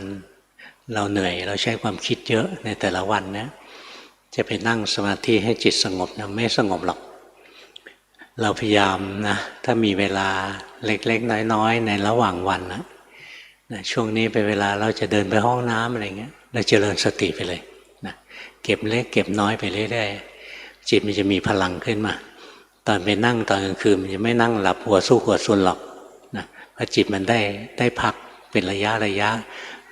Speaker 1: เราเหนื่อยเราใช้ความคิดเยอะในแต่ละวันนะจะไปนั่งสมาธิให้จิตสงบนะไม่สงบหรอกเราพยายามนะถ้ามีเวลาเล็กๆน้อยๆในระหว่างวันนะช่วงนี้เป็นเวลาเราจะเดินไปห้องน้ำอะไรเงี้ยเราเจริญสติไปเลยนะเก็บเล็กเก็บน้อยไปเรื่อยๆจิตมันจะมีพลังขึ้นมาตอนไปนั่งตอนกลางคืนมันจะไม่นั่งหลับหัวสู้หัวซุนหรอกนะเพราะจิตมันได้พักเป็นระยะห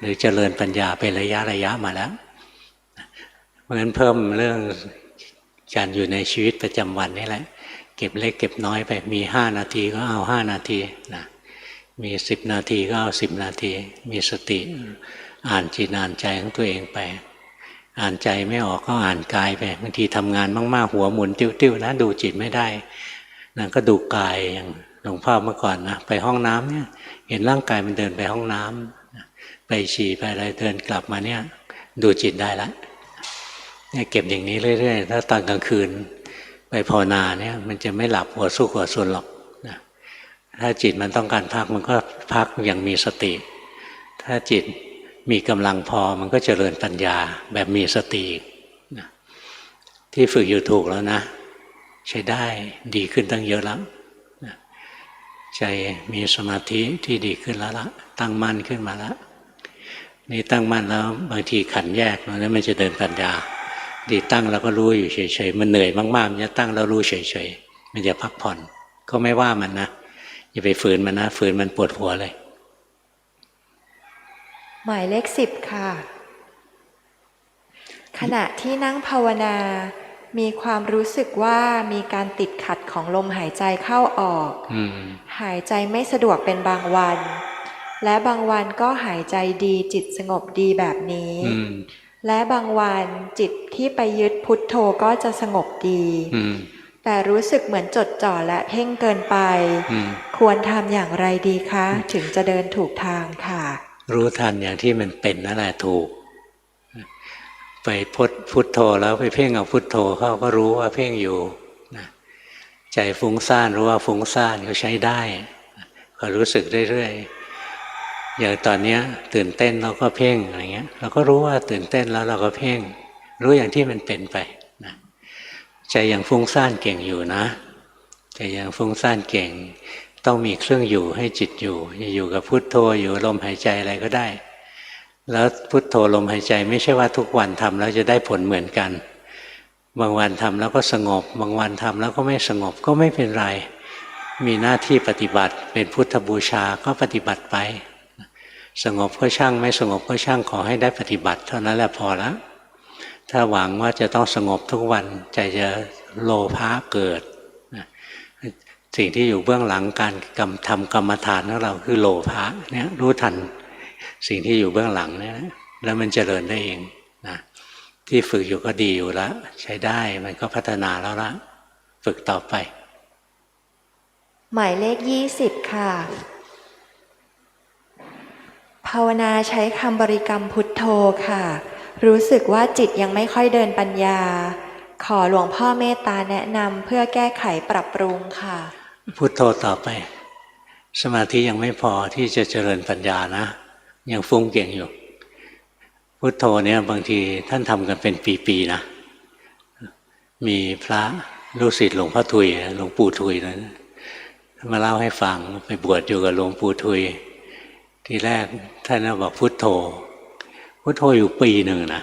Speaker 1: รือเจริญปัญญาเป็นระยะมาแล้วเพราะฉะนั้นเพิ่มเรื่องการอยู่ในชีวิตประจำวันนี่แหละเก็บเล็กเก็บน้อยไปมี5 นาทีก็เอา5 นาทีนะมี10 นาทีก็เอา10 นาทีมีสติอ่านจิตอ่านใจของตัวเองไปอ่านใจไม่ออกก็อ่านกายไปบางทีทำงานมากๆหัวหมุนติ้วๆนะดูจิตไม่ได้นะก็ดูกายอย่างหลวงพ่อเมื่อก่อนนะไปห้องน้ำเนี่ยเห็นร่างกายมันเดินไปห้องน้ำไปฉี่ไปอะไรเดินกลับมาเนี่ยดูจิตได้แล้วเนี่ยเก็บอย่างนี้เรื่อยๆถ้าตอนกลางคืนไปภาวนาเนี่ยมันจะไม่หลับหัวสู้หัวซุนหรอกนะถ้าจิตมันต้องการพักมันก็พักอย่างมีสติถ้าจิตมีกำลังพอมันก็เจริญปัญญาแบบมีสตินะที่ฝึกอยู่ถูกแล้วนะใช้ได้ดีขึ้นตั้งเยอะแล้วนะ ใจมีสมาธิที่ดีขึ้นแล้วละตั้งมั่นขึ้นมาแล้วนี่ตั้งมั่นแล้วบางทีขันแยกแล้วมันจะเดินปัญญาดีตั้งแล้วก็รู้อยู่เฉยๆมันเหนื่อยมากๆมันจะตั้งแล้วรู้เฉยๆมันจะพักผ่อนก็ไม่ว่ามันนะอย่าไปฝืนมันนะฝืนมันปวดหัวเลย
Speaker 2: หมายเลข10ค่ะขณะที่นั่งภาวนามีความรู้สึกว่ามีการติดขัดของลมหายใจเข้าออกหายใจไม่สะดวกเป็นบางวันและบางวันก็หายใจดีจิตสงบดีแบบนี้และบางวันจิตที่ไปยึดพุทโธก็จะสงบดีแต่รู้สึกเหมือนจดจ่อและเพ่งเกินไปควรทำอย่างไรดีคะถึงจะเดินถูกทางค่ะ
Speaker 1: รู้ทันอย่างที่มันเป็นนั่นแหละถูกไปพุทโธแล้วไปเพ่งเอาพุทโธเขาก็รู้ว่าเพ่งอยู่ใจฟุ้งซ่านรู้ว่าฟุ้งซ่านก็ใช้ได้ก็รู้สึกเรื่อยๆอย่างตอนนี้ตื่นเต้นเราก็เพ่งอะไรเงี้ยเราก็รู้ว่าตื่นเต้นแล้วเราก็เพ่งรู้อย่างที่มันเป็นไปนะใจยังฟุ้งซ่านเก่งอยู่นะใจยังฟุ้งซ่านเก่งต้องมีเครื่องอยู่ให้จิตอยู่จะอยู่กับพุทโธอยู่ลมหายใจอะไรก็ได้แล้วพุทโธลมหายใจไม่ใช่ว่าทุกวันทำแล้วจะได้ผลเหมือนกันบางวันทำแล้วก็สงบบางวันทำแล้วก็ไม่สงบก็ไม่เป็นไรมีหน้าที่ปฏิบัติเป็นพุทธบูชาก็ปฏิบัติไปสงบก็ช่างไม่สงบก็ช่างขอให้ได้ปฏิบัติเท่านั้นแหละพอแล้วถ้าหวังว่าจะต้องสงบทุกวันใจจะโลภะเกิดสิ่งที่อยู่เบื้องหลังการทำกรรมฐานของเราคือโลภะเนี่ยรู้ทันสิ่งที่อยู่เบื้องหลังเนี่ยแล้วมันเจริญได้เองนะที่ฝึกอยู่ก็ดีอยู่แล้วใช้ได้มันก็พัฒนาแล้วละฝึกต่อไป
Speaker 2: หมายเลข20ค่ะภาวนาใช้คำบริกรรมพุทโธค่ะรู้สึกว่าจิตยังไม่ค่อยเดินปัญญาขอหลวงพ่อเมตตาแนะนำเพื่อแก้ไขปรับปรุงค่ะ
Speaker 1: พุทโธต่อไปสมาธิยังไม่พอที่จะเจริญปัญญานะยังฟุ้งเก่งอยู่พุทโธเนี่ยบางทีท่านทำกันเป็นปีๆนะมีพระลูกศิษย์หลวงพ่อทุยหลวงปู่ทุยนะมาเล่าให้ฟังไปบวชอยู่กับหลวงปู่ทุยทีแรกท่านบอกพุทโธพุทโธอยู่ปีหนึ่งนะ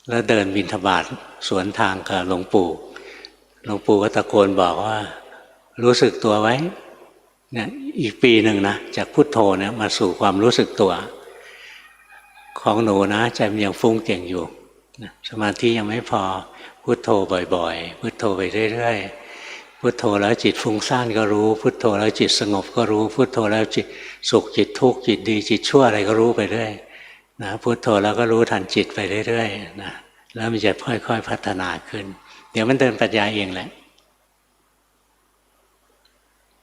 Speaker 1: แล้วเดินบิณฑบาตสวนทางกับหลวงปู่ก็ตะโกนบอกว่ารู้สึกตัวไว้เนี่ยอีกปีหนึ่งนะจากพุทโธเนี่ยมาสู่ความรู้สึกตัวของหนูนะใจมันยังฟุ้งเก่งอยู่สมาธิยังไม่พอพุทโธบ่อยๆพุทโธไปเรื่อยๆพุทโธแล้วจิตฟุ้งซ่านก็รู้พุทโธแล้วจิตสงบก็รู้พุทโธแล้วจิตสุขจิตทุกข์จิตดีจิตชั่วอะไรก็รู้ไปเรื่อยนะพุทโธแล้วก็รู้ทันจิตไปเรื่อยๆนะแล้วมันจะค่อยๆพัฒนาขึ้นเดี๋ยวมันเดินปัญญาเองแหละ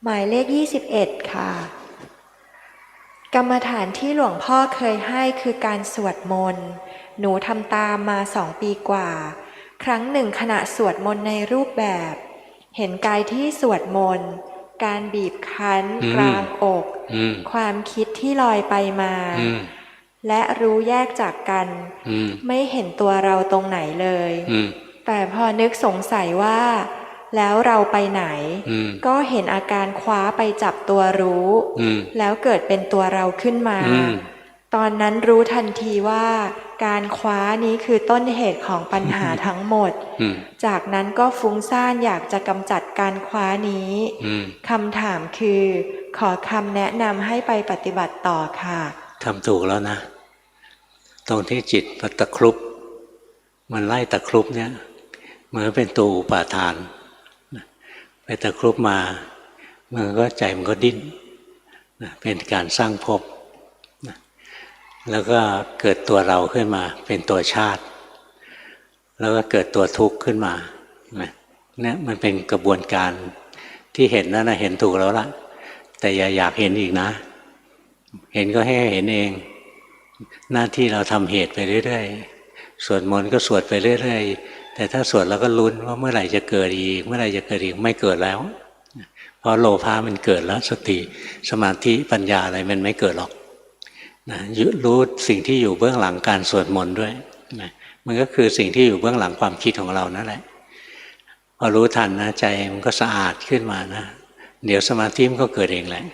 Speaker 2: หมายเลข21ค่ะกรรมฐานที่หลวงพ่อเคยให้คือการสวดมนต์หนูทำตามมา2 ปีกว่าครั้งหนึ่งขณะสวดมนต์ในรูปแบบเห็นกายที่สวดมนต์การบีบคั้นกลางอกความคิดที่ลอยไปมาและรู้แยกจากกันไม่เห็นตัวเราตรงไหนเลยแต่พอนึกสงสัยว่าแล้วเราไปไหนก็เห็นอาการคว้าไปจับตัวรู้แล้วเกิดเป็นตัวเราขึ้นมาตอนนั้นรู้ทันทีว่าการคว้านี้คือต้นเหตุของปัญหาทั้งหมดจากนั้นก็ฟุ้งซ่านอยากจะกำจัดการคว้านี้คำถามคือขอคำแนะนำให้ไปปฏิบัติต่อค่ะ
Speaker 1: ทำถูกแล้วนะตรงที่จิตตะครุบมันไล่ตะครุบเนี่ยเหมือนเป็นตัวอุปาทานไปตะครุบมามันก็ใจมันก็ดิ้นเป็นการสร้างภพแล้วก็เกิดตัวเราขึ้นมาเป็นตัวชาติแล้วก็เกิดตัวทุกข์ขึ้นมาเนี่ยมันเป็นกระบวนการที่เห็นนั่นนะเห็นถูกแล้วล่ะแต่อย่าอยากเห็นอีกนะเห็นก็ให้เห็นเองหน้าที่เราทำเหตุไปเรื่อยๆสวดมนต์ก็สวดไปเรื่อยๆแต่ถ้าสวดแล้วก็ลุ้นว่าเมื่อไหร่จะเกิดอีกเมื่อไหร่จะเกิดอีกไม่เกิดแล้วเพราะโลภะมันเกิดแล้วสติสมาธิปัญญาอะไรมันไม่เกิดหรอกนะรู้สิ่งที่อยู่เบื้องหลังการสวดมนต์ด้วยนะมันก็คือสิ่งที่อยู่เบื้องหลังความคิดของเรานั่นแหละพอรู้ทันนะใจมันก็สะอาดขึ้นมานะ เดี๋ยวสมาธิมันก็เกิดเองแหละ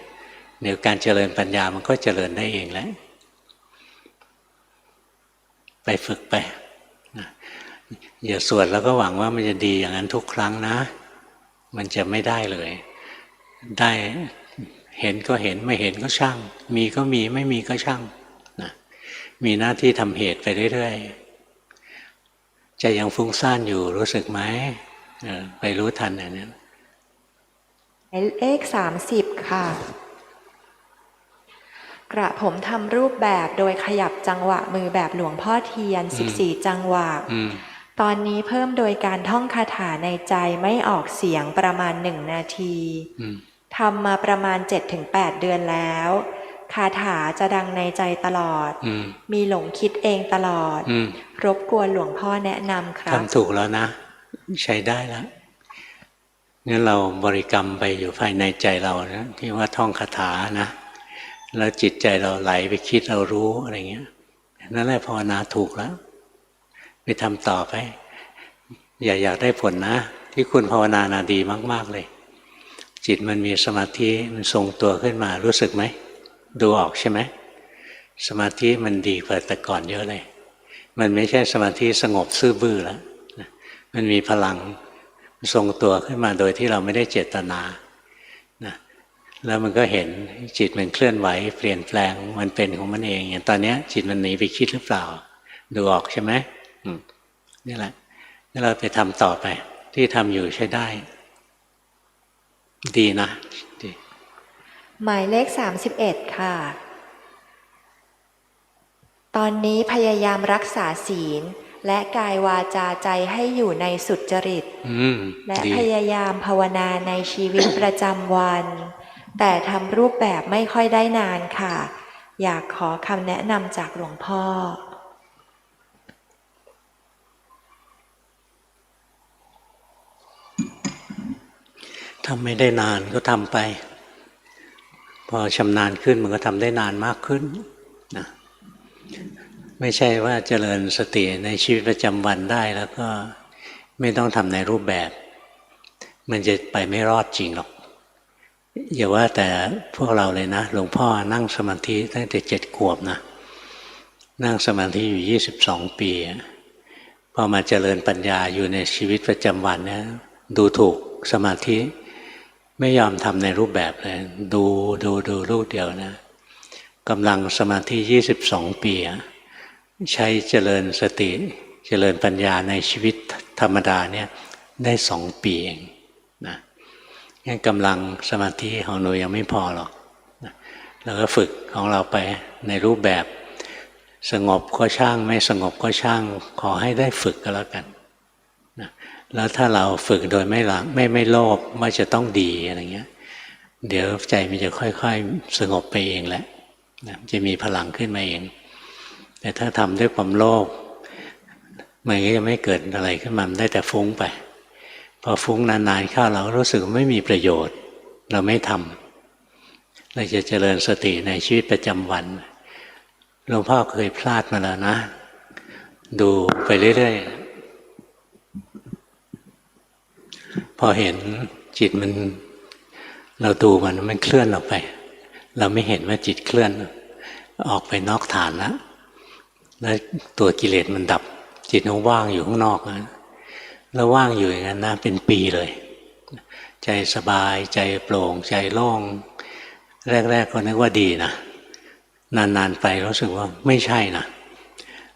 Speaker 1: เดี๋ยวการเจริญปัญญามันก็เจริญได้เองแหละไปฝึกไปอย่าสวดแล้วก็หวังว่ามันจะดีอย่างนั้นทุกครั้งนะมันจะไม่ได้เลยได้เห็นก็เห็นไม่เห็นก็ช่างมีก็มีไม่มีก็ช่างนะมีหน้าที่ทำเหตุไปเรื่อยๆใจยังฟุ้งซ่านอยู่รู้สึกไหมไปรู้ทันอย่างนี้
Speaker 2: เลข30ค่ะกระผมทำรูปแบบโดยขยับจังหวะมือแบบหลวงพ่อเทียน14จังหวะตอนนี้เพิ่มโดยการท่องคาถาในใจไม่ออกเสียงประมาณ1 นาทีทำมาประมาณ 7-8 เดือนแล้วคาถาจะดังในใจตลอดมีหลงคิดเองตลอดรบกวนหลวงพ่อแนะนำครับทำถูกแล้วนะใช้ได้แล้วงั้นเราบริกรรมไปอยู่ภายในใจเรานะที่ว่าท่องคาถานะแล้วจิตใจเราไหลไปคิดเรารู้อะไรเงี้ยนั่นแหละภาวนาถูกแล้วไปทำต่อไปอยากได้ผลนะที่คุณภาวนานาดีมากๆเลยจิตมันมีสมาธิมันทรงตัวขึ้นมารู้สึกไหมดูออกใช่ไหมสมาธิมันดีกว่าแต่ก่อนเยอะเลยมันไม่ใช่สมาธิสงบซื่อบื้อแล้วมันมีพลังทรงตัวขึ้นมาโดยที่เราไม่ได้เจตนานะแล้วมันก็เห็นจิตมันเคลื่อนไหวเปลี่ยนแปลงมันเป็นของมันเองอย่างตอนนี้จิตมันหนีไปคิดหรือเปล่าดูออกใช่ไหมนี่แหละนี่เราไปทำต่อไปที่ทำอยู่ใช้ได้ดีนะดีหมายเลข31ค่ะตอนนี้พยายามรักษาศีลและกายวาจาใจให้อยู่ในสุจริตและพยายามภาวนาในชีวิตประจำวันแต่ทำรูปแบบไม่ค่อยได้นานค่ะอยากขอคำแนะนำจากหลวงพ่อ
Speaker 1: ทำไม่ได้นานก็ทำไปพอชำนาญขึ้นมันก็ทำได้นานมากขึ้นนะไม่ใช่ว่าเจริญสติในชีวิตประจำวันได้แล้วก็ไม่ต้องทำในรูปแบบมันจะไปไม่รอดจริงหรอกอย่าว่าแต่พวกเราเลยนะหลวงพ่อนั่งสมาธิตั้งแต่7 ขวบนะนั่งสมาธิอยู่22 ปีพอมาเจริญปัญญาอยู่ในชีวิตประจำวันเนี่ยดูถูกสมาธิไม่ยอมทำในรูปแบบเลยดูรูปเดียวนะกำลังสมาธิ22 ปีใช้เจริญสติเจริญปัญญาในชีวิตธรรมดาเนี่ยได้2 ปีเองนะงั้นกำลังสมาธิของหนูยังไม่พอหรอกนะแล้วก็ฝึกของเราไปในรูปแบบสงบก็ช่างไม่สงบก็ช่างขอให้ได้ฝึกก็แล้วกันนะแล้วถ้าเราฝึกโดยไม่โลภว่าจะต้องดีอะไรเงี้ยเดี๋ยวใจมันจะค่อยๆสงบไปเองแหละนะจะมีพลังขึ้นมาเองแต่ถ้าทำด้วยความโลภมันก็จะไม่เกิดอะไรขึ้นมาได้แต่ฟุ้งไปพอฟุ้งนานๆเข้าเรารู้สึกไม่มีประโยชน์เราไม่ทำเราจะเจริญสติในชีวิตประจำวันหลวงพ่อเคยพลาดมาแล้วนะดูไปเรื่อยๆพอเห็นจิตมันเราดูมันเคลื่อนออกไปเราไม่เห็นว่าจิตเคลื่อนออกไปนอกฐานแล้วตัวกิเลสมันดับจิตมันว่างอยู่ข้างนอกนะแล้วว่างอยู่อย่างนั้นนะเป็นปีเลยใจสบายใจโปร่งใจโล่งแรกๆก็นึกว่าดีนะนานๆไปรู้สึกว่าไม่ใช่นะ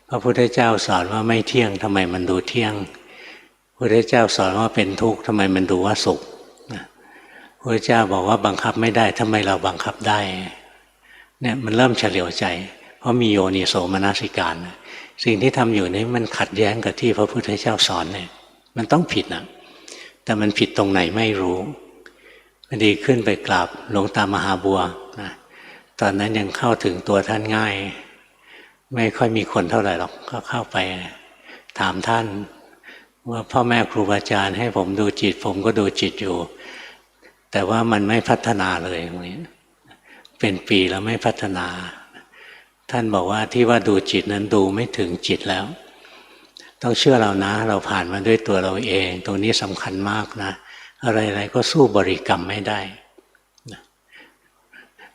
Speaker 1: พระพุทธเจ้าสอนว่าไม่เที่ยงทำไมมันดูเที่ยงพระพุทธเจ้าสอนว่าเป็นทุกข์ทำไมมันดูว่าสุขพระพุทธเจ้าบอกว่าบังคับไม่ได้ทำไมเราบังคับได้เนี่ยมันเริ่มเฉลียวใจเพราะมีโยนิโสมนสิการสิ่งที่ทำอยู่นี้มันขัดแย้งกับที่พระพุทธเจ้าสอนเนี่ยมันต้องผิดนะแต่มันผิดตรงไหนไม่รู้พอดีขึ้นไปกราบหลวงตามหาบัวนะตอนนั้นยังเข้าถึงตัวท่านง่ายไม่ค่อยมีคนเท่าไหร่หรอกก็เข้าไปถามท่านว่าพ่อแม่ครูบาอาจารย์ให้ผมดูจิตผมก็ดูจิตอยู่แต่ว่ามันไม่พัฒนาเลยอย่างนี้เป็นปีแล้วไม่พัฒนาท่านบอกว่าที่ว่าดูจิตนั้นดูไม่ถึงจิตแล้วต้องเชื่อเรานะเราผ่านมาด้วยตัวเราเองตรงนี้สำคัญมากนะอะไรๆก็สู้บริกรรมไม่ได้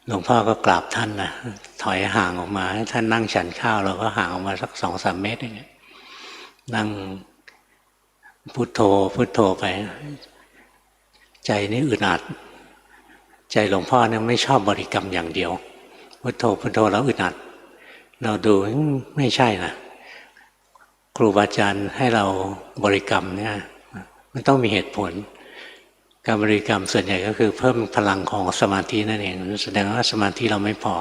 Speaker 1: หลวงพ่อก็กราบท่านนะถอยห่างออกมาให้ท่านนั่งฉันข้าวเราก็ห่างออกมาสัก2-3 เมตรอย่างเงี้ยนั่งพุทโธพุทโธไปใจนี่อึดอัดใจหลวงพ่อเนี่ยไม่ชอบบริกรรมอย่างเดียวพุทโธพุทโธแล้วอึดอัดเราดูไม่ใช่นะครูบาอาจารย์ให้เราบริกรรมเนี่ยมันต้องมีเหตุผลการบริกรรมส่วนใหญ่ก็คือเพิ่มพลังของสมาธินั่นเองแสดงว่าสมาธิเราไม่พอ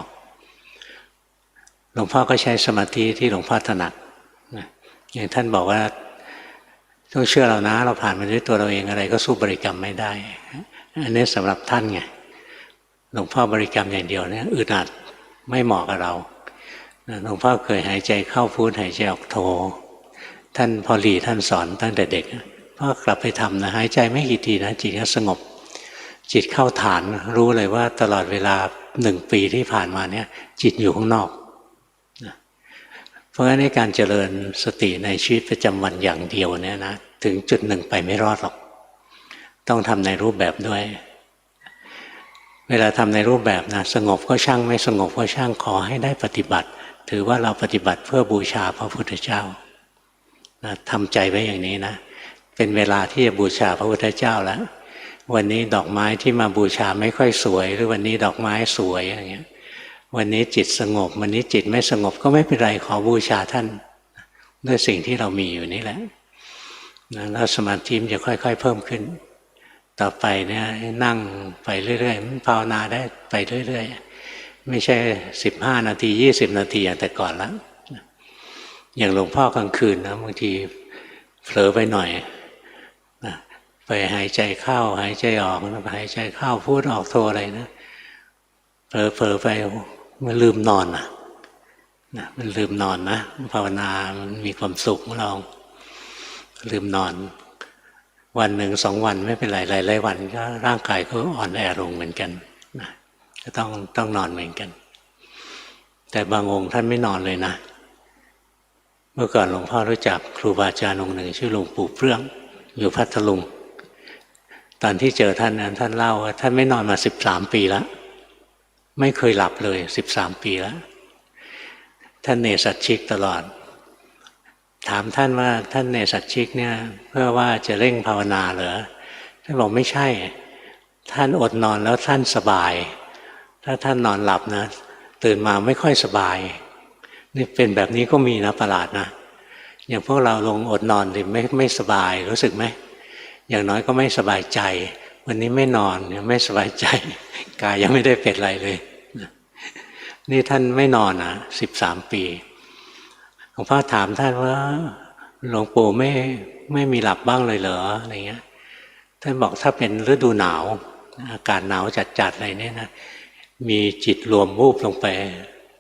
Speaker 1: หลวงพ่อก็ใช้สมาธิที่หลวงพ่อถนัดอย่างท่านบอกว่าต้องเชื่อเรานะเราผ่านมาด้วยตัวเราเองอะไรก็สู้บริกรรมไม่ได้อันนี้สำหรับท่านไงหลวงพ่อบริกรรมอย่างเดียวเนี่ยอึดอัดไม่เหมาะกับเราหลวงพ่อเคยหายใจเข้าพุทหายใจออกโทท่านพอลีท่านสอนตั้งแต่เด็กพ่อกลับไปทำนะหายใจไม่กี่ทีนะจิตก็สงบจิตเข้าฐานรู้เลยว่าตลอดเวลา1 ปีที่ผ่านมาเนี่ยจิตอยู่ข้างนอกเพราะงั้นในการเจริญสติในชีวิตประจำวันอย่างเดียวเนี่ยนะถึงจุดหนึ่งไปไม่รอดหรอกต้องทำในรูปแบบด้วยเวลาทำในรูปแบบนะสงบก็ช่างไม่สงบก็ช่างขอให้ได้ปฏิบัติถือว่าเราปฏิบัติเพื่อบูชาพระพุทธเจ้านะทำใจไว้อย่างนี้นะเป็นเวลาที่จะบูชาพระพุทธเจ้าแล้ววันนี้ดอกไม้ที่มาบูชาไม่ค่อยสวยหรือวันนี้ดอกไม้สวยอย่างเงี้ยวันนี้จิตสงบวันนี้จิตไม่สงบก็ไม่เป็นไรขอบูชาท่านด้วยสิ่งที่เรามีอยู่นี่แหละแล้วสมาธิมันจะค่อยๆเพิ่มขึ้นต่อไปเนี่ยนั่งไปเรื่อยๆภาวนาได้ไปเรื่อยๆไม่ใช่15 นาที20 นาทีอย่างแต่ก่อนแล้วอย่างหลวงพ่อกลางคืนนะบางทีเผลอไปหน่อยไปหายใจเข้าหายใจออกหายใจเข้าพูดออกโทอะไรนะเผลอไปมันลืมนอนนะมันลืมนอนนะภาวนามันมีความสุขของเราลืมนอนวันหนึ่ง2 วันไม่เป็นไรหลายวันก็ร่างกายก็อ่อนแอลงเหมือนกันนะก็ต้องนอนเหมือนกันแต่บางองค์ท่านไม่นอนเลยนะเมื่อก่อนหลวงพ่อรู้จักครูบาอาจารย์องค์หนึ่งชื่อหลวงปู่เปลื้องอยู่พัทลุงตอนที่เจอท่านนั้นท่านเล่าว่าท่านไม่นอนมา13 ปีแล้วไม่เคยหลับเลย13 ปีแล้วท่านเนสัชชิกตลอดถามท่านว่าท่านเนสัชชิกเนี่ยเพื่อว่าจะเร่งภาวนาเหรอท่านบอกไม่ใช่ท่านอดนอนแล้วท่านสบายถ้าท่านนอนหลับนะตื่นมาไม่ค่อยสบายนี่เป็นแบบนี้ก็มีนะประหลาดนะอย่างพวกเราลงอดนอนหรือไม่สบายรู้สึกไหมอย่างน้อยก็ไม่สบายใจวันนี้ไม่นอนยังไม่สบายใจกายยังไม่ได้เป็นอะไรเลยนี่ท่านไม่นอนนะ13 ปีหลวงพ่อถามท่านว่าหลวงปู่ไม่มีหลับบ้างเลยเหรออะไรเงี้ยท่านบอกถ้าเป็นฤดูหนาวอากาศหนาวจัดๆอะไรเนี่ยนะมีจิตรวมวูบลงไป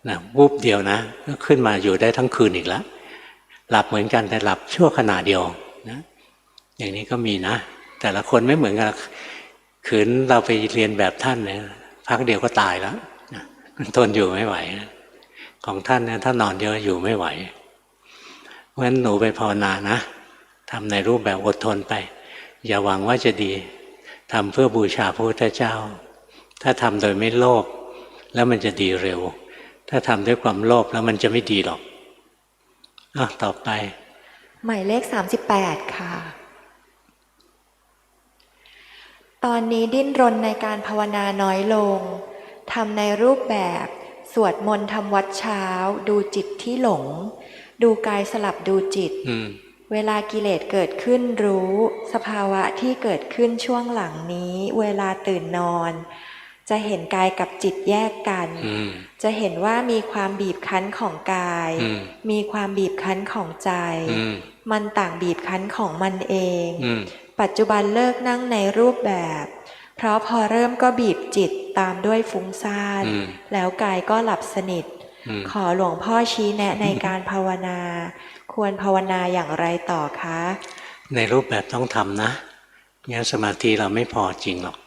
Speaker 1: นะวูบเดียวนะก็ขึ้นมาอยู่ได้ทั้งคืนอีกแล้วหลับเหมือนกันแต่หลับชั่วขณะเดียวนะอย่างนี้ก็มีนะแต่ละคนไม่เหมือนกันขืนเราไปเรียนแบบท่านเนี่ยพักเดียวก็ตายแล้วมันทนอยู่ไม่ไหวของท่านเนี่ยถ้านอนเยอะอยู่ไม่ไหวเพราะฉะนั้นหนูไปภาวนานะทำในรูปแบบอดทนไปอย่าหวังว่าจะดีทำเพื่อบูชาพระพุทธเจ้าถ้าทำโดยไม่โลภแล้วมันจะดีเร็วถ้าทำด้วยความโลภแล้วมันจะไม่ดีหรอกต่อไป
Speaker 2: หมายเลข38ค่ะตอนนี้ดิ้นรนในการภาวนาน้อยลงทำในรูปแบบสวดมนต์ทำวัดเช้าดูจิตที่หลงดูกายสลับดูจิตเวลากิเลสเกิดขึ้นรู้สภาวะที่เกิดขึ้นช่วงหลังนี้เวลาตื่นนอนจะเห็นกายกับจิตแยกกันจะเห็นว่ามีความบีบคั้นของกายมีความบีบคั้นของใจมันต่างบีบคั้นของมันเองปัจจุบันเลิกนั่งในรูปแบบเพราะพอเริ่มก็บีบจิตตามด้วยฟุ้งซ่านแล้วกายก็หลับสนิทขอหลวงพ่อชี้แนะในการภาวนาควรภาวนาอย่างไรต่อคะ
Speaker 1: ในรูปแบบต้องทำนะงั้นสมาธิเราไม่พอจริงหรอก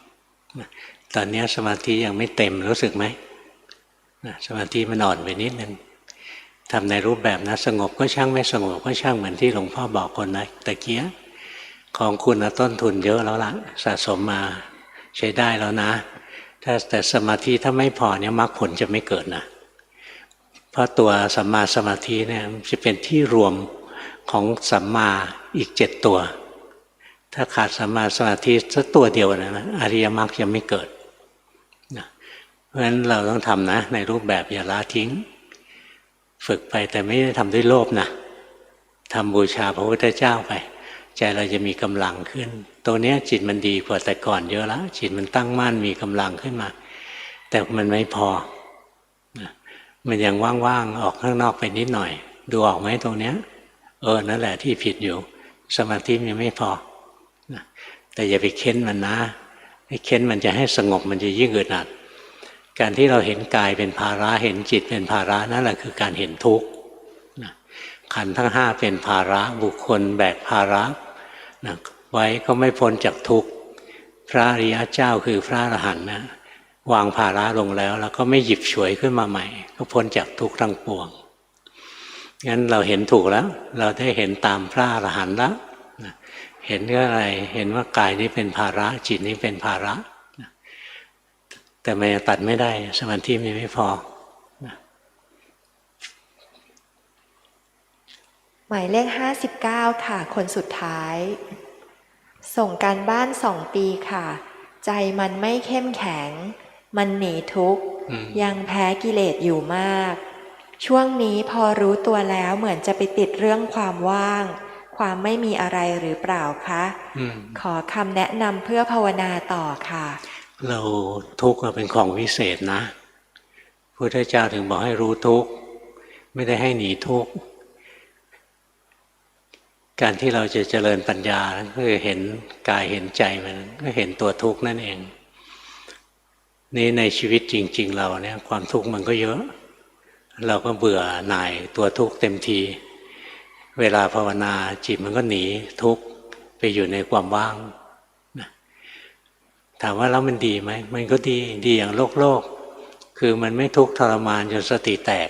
Speaker 1: ตอนนี้สมาธิยังไม่เต็มรู้สึกไหมสมาธิมันอ่อนไปนิดนึงทำในรูปแบบนะสงบก็ช่างไม่สงบก็ช่างเหมือนที่หลวงพ่อบอกคนนะตะเกียของคุณนะต้นทุนเยอะแล้วล่ะสะสมมาใช้ได้แล้วนะ แต่สมาธิถ้าไม่พอเนี่ยมรรคผลจะไม่เกิดนะเพราะตัวสัมมาสมาธิเนี่ยจะเป็นที่รวมของสัมมาอีก7ตัวถ้าขาดสัมมาสมาธิสักตัวเดียวนะอริยมรรคจะไม่เกิดนะเพราะฉะนั้นเราต้องทำนะในรูปแบบอย่าละทิ้งฝึกไปแต่ไม่ได้ทำด้วยโลภนะทำบูชาพระพุทธเจ้าไปใจเราจะมีกำลังขึ้นตัวเนี้ยจิตมันดีกว่าแต่ก่อนเยอะแล้วจิตมันตั้งมั่นมีกำลังขึ้นมาแต่มันไม่พอมันยังว่างๆออกข้างนอกไปนิดหน่อยดูออกไหมตรงเนี้ยนั่นแหละที่ผิดอยู่สมาธิมันไม่พอแต่อย่าไปเค้นมันนะไอ้เค้นมันจะให้สงบมันจะยิ่งอึดอัดการที่เราเห็นกายเป็นภาระเห็นจิตเป็นภาระนั่นแหละคือการเห็นทุกข์ขันธ์ทั้ง5เป็นภาระบุคคลแบกภาระไว้ก็ไม่พ้นจากทุกข์พระอริยเจ้าคือพระอรหันต์นะวางภาระลงแล้วก็ไม่หยิบฉวยขึ้นมาใหม่ก็พ้นจากทุกข์ทั้งปวงงั้นเราเห็นถูกแล้วเราได้เห็นตามพระอรหันต์แล้วเห็นก็อะไรเห็นว่ากายนี้เป็นภาระจิตนี้เป็นภาระแต่มันตัดไม่ได้สมาธิมันไม่พอ
Speaker 2: หมายเลข59ค่ะคนสุดท้ายส่งการบ้าน2 ปีค่ะใจมันไม่เข้มแข็งมันหนีทุกข์ยังแพ้กิเลสอยู่มากช่วงนี้พอรู้ตัวแล้วเหมือนจะไปติดเรื่องความว่างความไม่มีอะไรหรือเปล่าคะขอคำแนะนำเพื่อภาวนาต่อค่ะ
Speaker 1: เราทุกข์เป็นของวิเศษนะพระพุทธเจ้าถึงบอกให้รู้ทุกข์ไม่ได้ให้หนีทุกข์การที่เราจะเจริญปัญญาก็คือเห็นกายเห็นใจมันก็เห็นตัวทุกข์นั่นเองนี่ในชีวิตจริงๆเราเนี่ยความทุกข์มันก็เยอะเราก็เบื่อหน่ายตัวทุกข์เต็มทีเวลาภาวนาจิตมันก็หนีทุกข์ไปอยู่ในความว่างถามว่าแล้วมันดีไหมมันก็ดีอย่างโลกคือมันไม่ทุกข์ทรมานจนสติแตก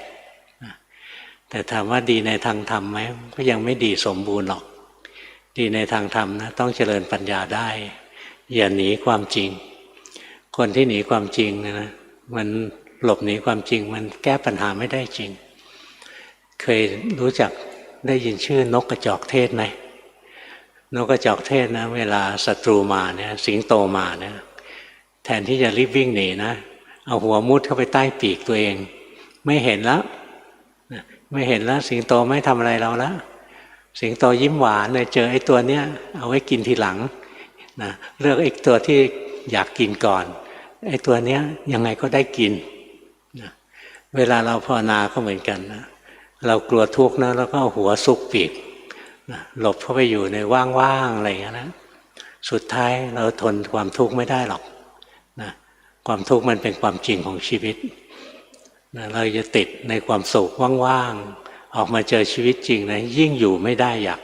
Speaker 1: แต่ถามว่าดีในทางธรรมไหมก็ยังไม่ดีสมบูรณ์หรอกดีในทางธรรมนะต้องเจริญปัญญาได้อย่าหนีความจริงคนที่หนีความจริงนะมันหลบหนีความจริงมันแก้ปัญหาไม่ได้จริงเคยรู้จักได้ยินชื่อนกกระจอกเทศไหมนกกระจอกเทศนะเวลาศัตรูมาเนี่ยสิงโตมาเนี่ยแทนที่จะรีบวิ่งหนีนะเอาหัวมุดเข้าไปใต้ปีกตัวเองไม่เห็นแล้วสิงโตไม่ทำอะไรเราแล้วสิงโตยิ้มหวานเลยเจอไอ้ตัวเนี้ยเอาไว้กินทีหลังนะเลือกไอ้ตัวที่อยากกินก่อนไอ้ตัวเนี้ยยังไงก็ได้กินนะเวลาเราภาวนาก็เหมือนกันนะเรากลัวทุกข์นะแล้วก็เอาหัวซุกปีกนะหลบเข้าไปอยู่ในว่างๆอะไรอย่างนี้นะสุดท้ายเราทนความทุกข์ไม่ได้หรอกนะความทุกข์มันเป็นความจริงของชีวิตเราจะติดในความสุขว่างๆออกมาเจอชีวิตจริงนะยิ่งอยู่ไม่ได้อยาก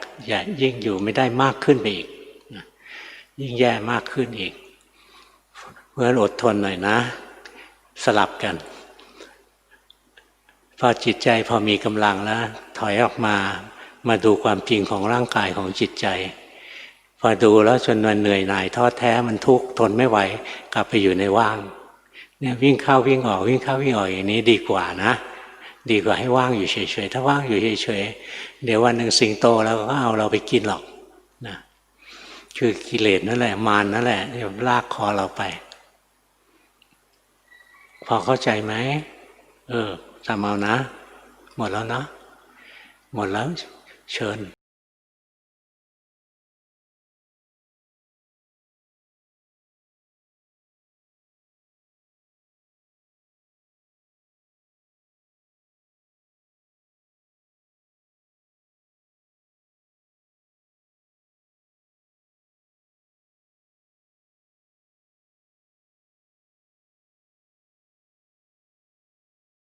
Speaker 1: ยิ่งอยู่ไม่ได้มากขึ้นไปอีกยิ่งแย่มากขึ้นอีกเพราะฉะนั้นอดทนหน่อยนะสลับกันพอจิตใจพอมีกำลังแล้วถอยออกมาดูความจริงของร่างกายของจิตใจพอดูแล้วจนมันเหนื่อยหน่ายท้อแท้มันทุกข์ทนไม่ไหวกลับไปอยู่ในว่างเนี่ยวิ่งเข้าวิ่งออกวิ่งเข้าวิ่งออกอย่างนี้ดีกว่านะดีกว่าให้ว่างอยู่เฉยๆถ้าว่างอยู่เฉยๆเดี๋ยววันหนึ่งสิงโตแล้วก็เอาเราไปกินหรอกนะคือกิเลสนั่นแหละมารนั่นแหละที่ลากคอเราไปพอเข้าใจไหมจำเอานะหมดแล้วนะหมดแล้วเชิญ